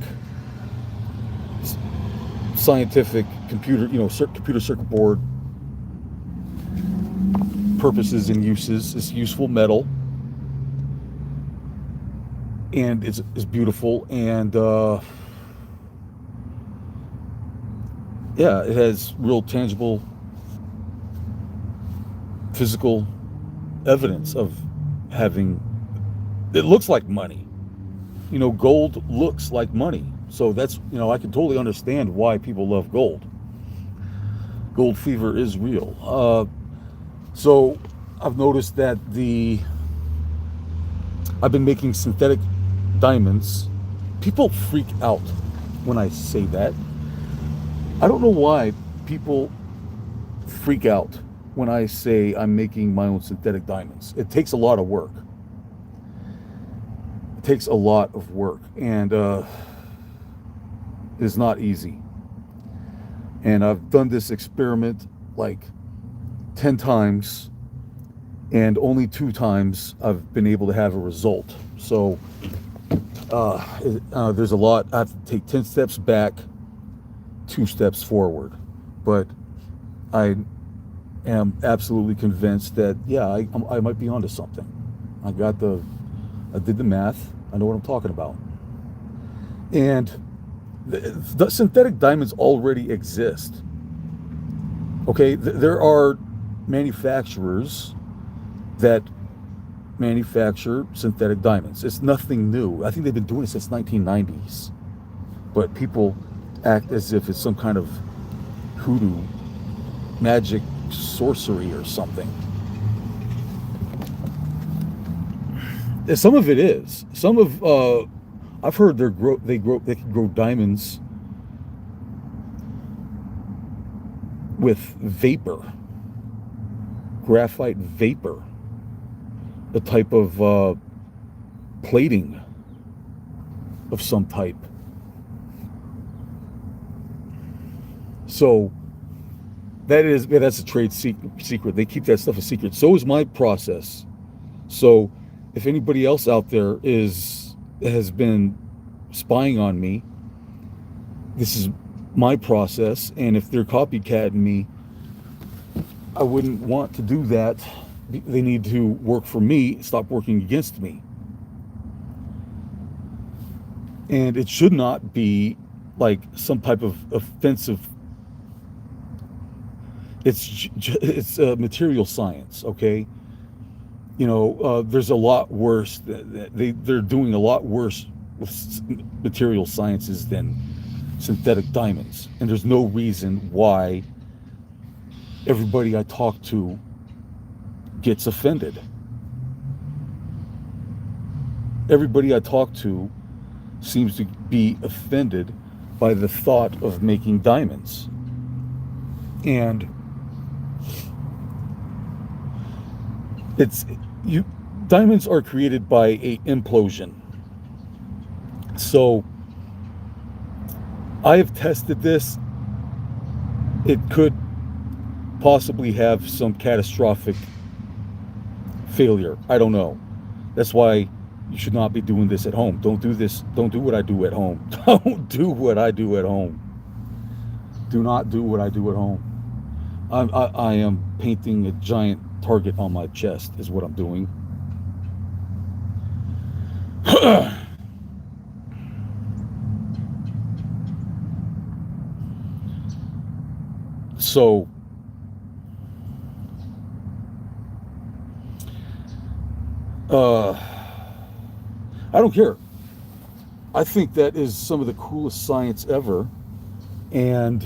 scientific, computer circuit board purposes and uses. It's useful metal, and it's beautiful, and it has real tangible physical evidence of having. It looks like money. Gold looks like money. So that's, I can totally understand why people love gold. Gold fever is real. So I've noticed that I've been making synthetic diamonds. People freak out when I say that. I don't know why people freak out when I say I'm making my own synthetic diamonds. It takes a lot of work. takes a lot of work, and it's not easy. And I've done this experiment like 10 times, and only 2 times I've been able to have a result. So there's a lot. I have to take 10 steps back, 2 steps forward. But I am absolutely convinced that, yeah, I might be onto something. I did the math. I know what I'm talking about. And the synthetic diamonds already exist. Okay, there are manufacturers that manufacture synthetic diamonds. It's nothing new. I think they've been doing it since 1990s. But people act as if it's some kind of hoodoo, magic, sorcery or something. Some of it is. Some of I've heard they can grow diamonds with vapor, graphite vapor, a type of plating of some type. So that's a trade secret. They keep that stuff a secret. So is my process. So if anybody else out there has been spying on me, this is my process, and if they're copycatting me, I wouldn't want to do that. They need to work for me, stop working against me. And it should not be like some type of offensive. It's material science, okay? You know, there's a lot worse. They're doing a lot worse with material sciences than synthetic diamonds. And there's no reason why everybody I talk to gets offended. Everybody I talk to seems to be offended by the thought of making diamonds. And diamonds are created by a implosion. So I have tested this. It could possibly have some catastrophic failure. I don't know. That's why you should not be doing this at home. Don't do this. Don't do what I do at home. Don't do what I do at home. Do not do what I do at home. I am painting a giant target on my chest is what I'm doing. So I don't care. I think that is some of the coolest science ever, and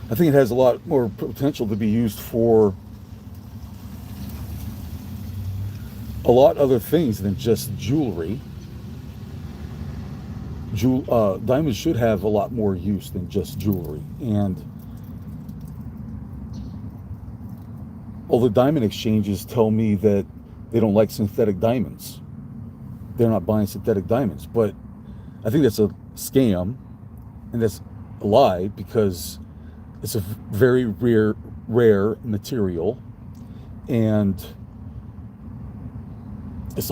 I think it has a lot more potential to be used for a lot other things than just jewelry. Diamonds should have a lot more use than just jewelry. And all the diamond exchanges tell me that they don't like synthetic diamonds. They're not buying synthetic diamonds. But I think that's a scam, and that's a lie, because it's a very rare material, and it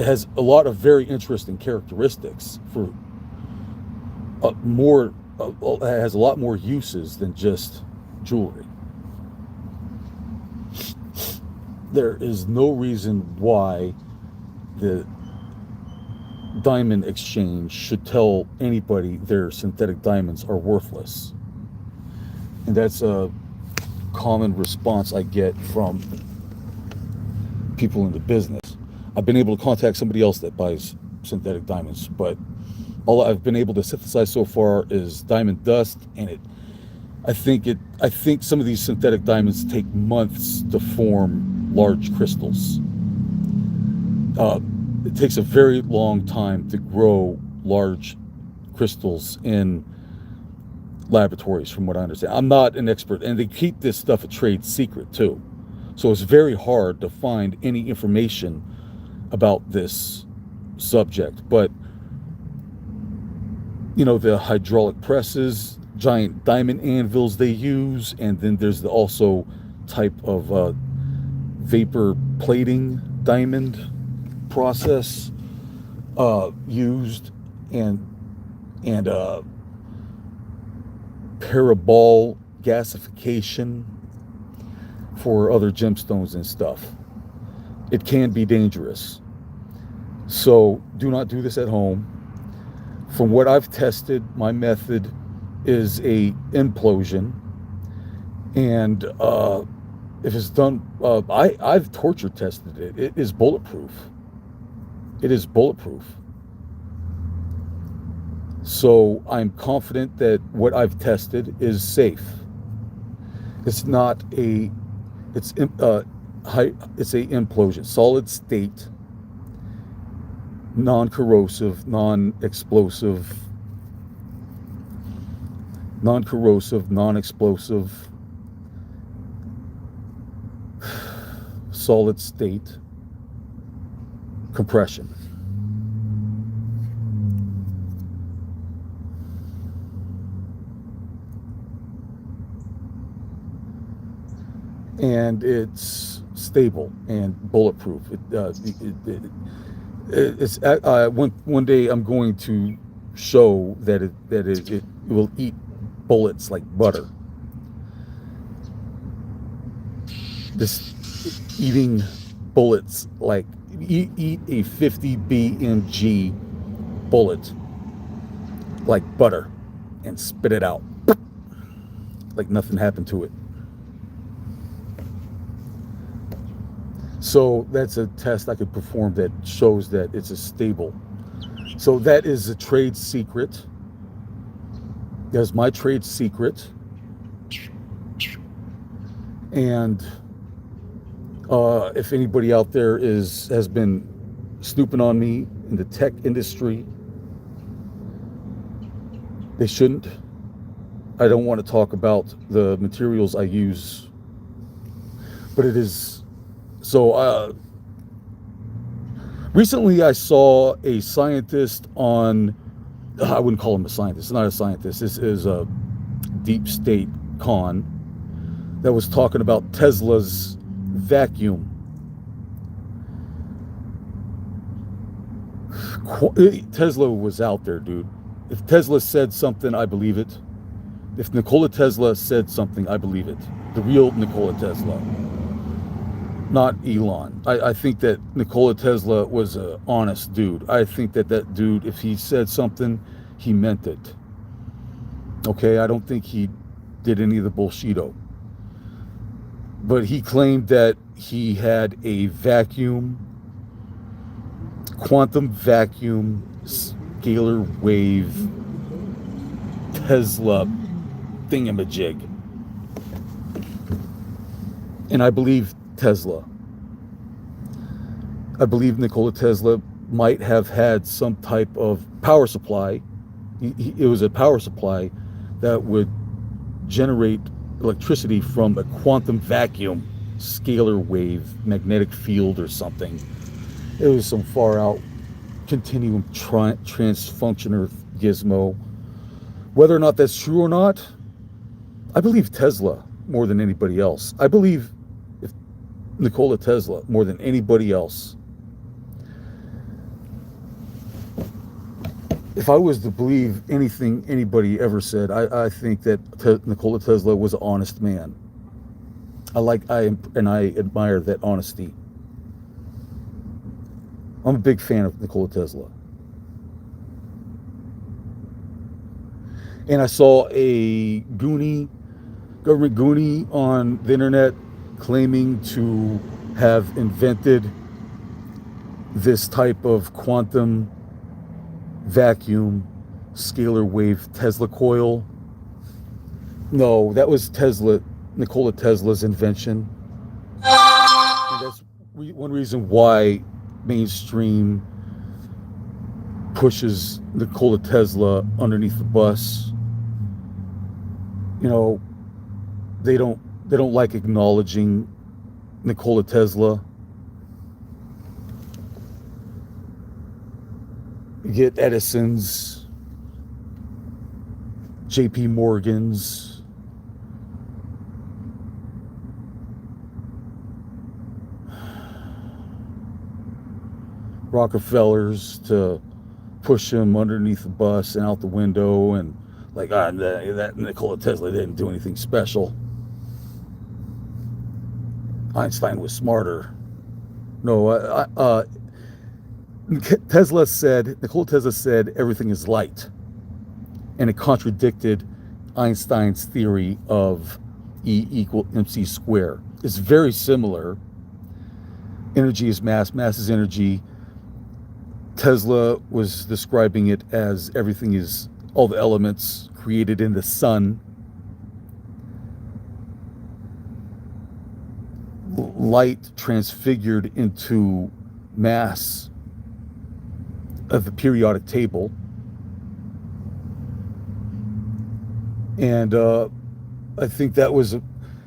has a lot of very interesting characteristics. It has a lot more uses than just jewelry. There is no reason why the diamond exchange should tell anybody their synthetic diamonds are worthless. And that's a common response I get from people in the business. I've been able to contact somebody else that buys synthetic diamonds, but all I've been able to synthesize so far is diamond dust, and I think some of these synthetic diamonds take months to form large crystals. It takes a very long time to grow large crystals in laboratories, from what I understand. I'm not an expert, and they keep this stuff a trade secret too. So it's very hard to find any information about this subject. But, you know, the hydraulic presses, giant diamond anvils they use, and then there's the also type of vapor plating diamond process used, and parabol gasification for other gemstones and stuff. It can be dangerous. So do not do this at home. From what I've tested, my method is a implosion, and if it's done, I've torture tested it. It is bulletproof. It is bulletproof. So I'm confident that what I've tested is safe. It's not a, it's a implosion, solid state, non-corrosive, non-explosive, non-explosive, solid state compression. And it's stable and bulletproof. One day I'm going to show that it will eat bullets like butter. This eating bullets like eat a 50 BMG bullet like butter and spit it out like nothing happened to it. So that's a test I could perform that shows that it's a stable. So that is a trade secret. That's my trade secret. And if anybody out there has been snooping on me in the tech industry, they shouldn't. I don't want to talk about the materials I use, but it is. So recently I saw a scientist on, I wouldn't call him a scientist, not a scientist, this is a deep state con, that was talking about Tesla's vacuum. Tesla was out there, dude. If Tesla said something, I believe it. If Nikola Tesla said something, I believe it. The real Nikola Tesla. Not Elon. I think that Nikola Tesla was an honest dude. I think that dude, if he said something, he meant it. Okay, I don't think he did any of the bullshito. But he claimed that he had a vacuum, quantum vacuum, scalar wave, Tesla thingamajig. And I believe Tesla. I believe Nikola Tesla might have had some type of power supply. It was a power supply that would generate electricity from a quantum vacuum, scalar wave, magnetic field or something. It was some far out continuum transfunctioner gizmo. Whether or not that's true or not, I believe Tesla more than anybody else. I believe Nikola Tesla more than anybody else. If I was to believe anything anybody ever said, I think that Nikola Tesla was an honest man. I admire that honesty. I'm a big fan of Nikola Tesla. And I saw a government goonie on the internet claiming to have invented this type of quantum vacuum scalar wave Tesla coil. No, that was Nikola Tesla's invention. And that's one reason why mainstream pushes Nikola Tesla underneath the bus. you know, they don't like acknowledging Nikola Tesla. You get Edison's, J.P. Morgan's, Rockefellers to push him underneath the bus and out the window, and like, that Nikola Tesla didn't do anything special. Einstein was smarter. No, Nikola Tesla said everything is light, and it contradicted Einstein's theory of E equal mc squared. It's very similar. Energy is mass, mass is energy. Tesla was describing it as everything is, all the elements created in the sun. Light transfigured into mass of the periodic table. And I think that was,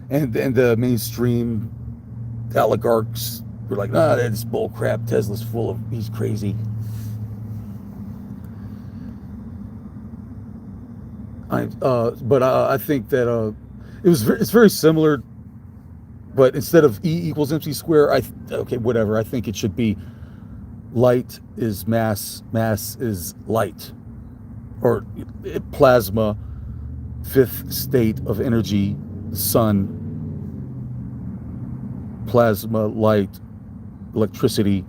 and the mainstream oligarchs were like, nah, that's bull crap. Tesla's full of, he's crazy. But I think that it's very similar, but instead of E equals mc squared, okay, whatever. I think it should be light is mass, mass is light, or plasma, fifth state of energy, sun, plasma, light, electricity,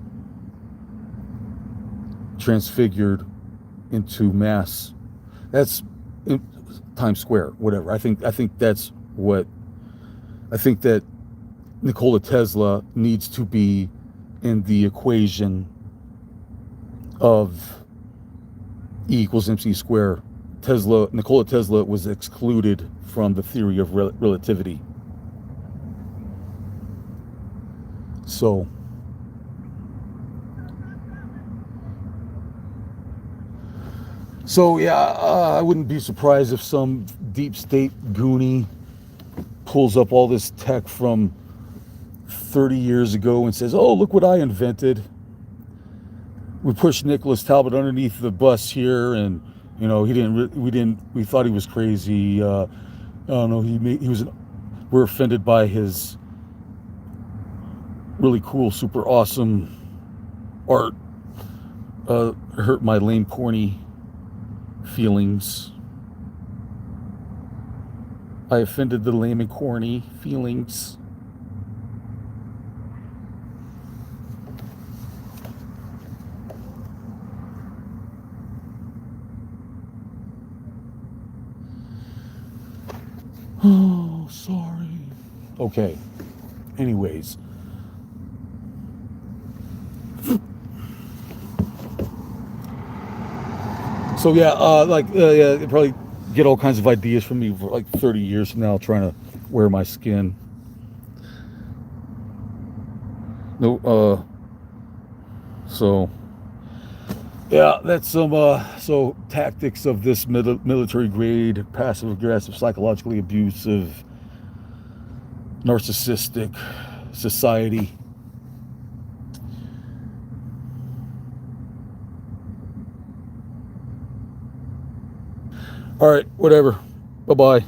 transfigured into mass. That's times square, whatever. I think that's what I think that Nikola Tesla needs to be in the equation of E equals mc squared. Nikola Tesla was excluded from the theory of relativity. So yeah, I wouldn't be surprised if some deep state goonie pulls up all this tech from 30 years ago and says, oh, look what I invented. We pushed Nicholas Talbot underneath the bus here, and we thought he was crazy. I don't know, we're offended by his really cool, super awesome art. Hurt my lame, corny feelings. I offended the lame and corny feelings. Oh, sorry. Okay. Anyways. So yeah, yeah, probably get all kinds of ideas from me for like 30 years from now, trying to wear my skin. No, so yeah, that's some so tactics of this military grade, passive aggressive, psychologically abusive, narcissistic society. All right, whatever. Bye-bye.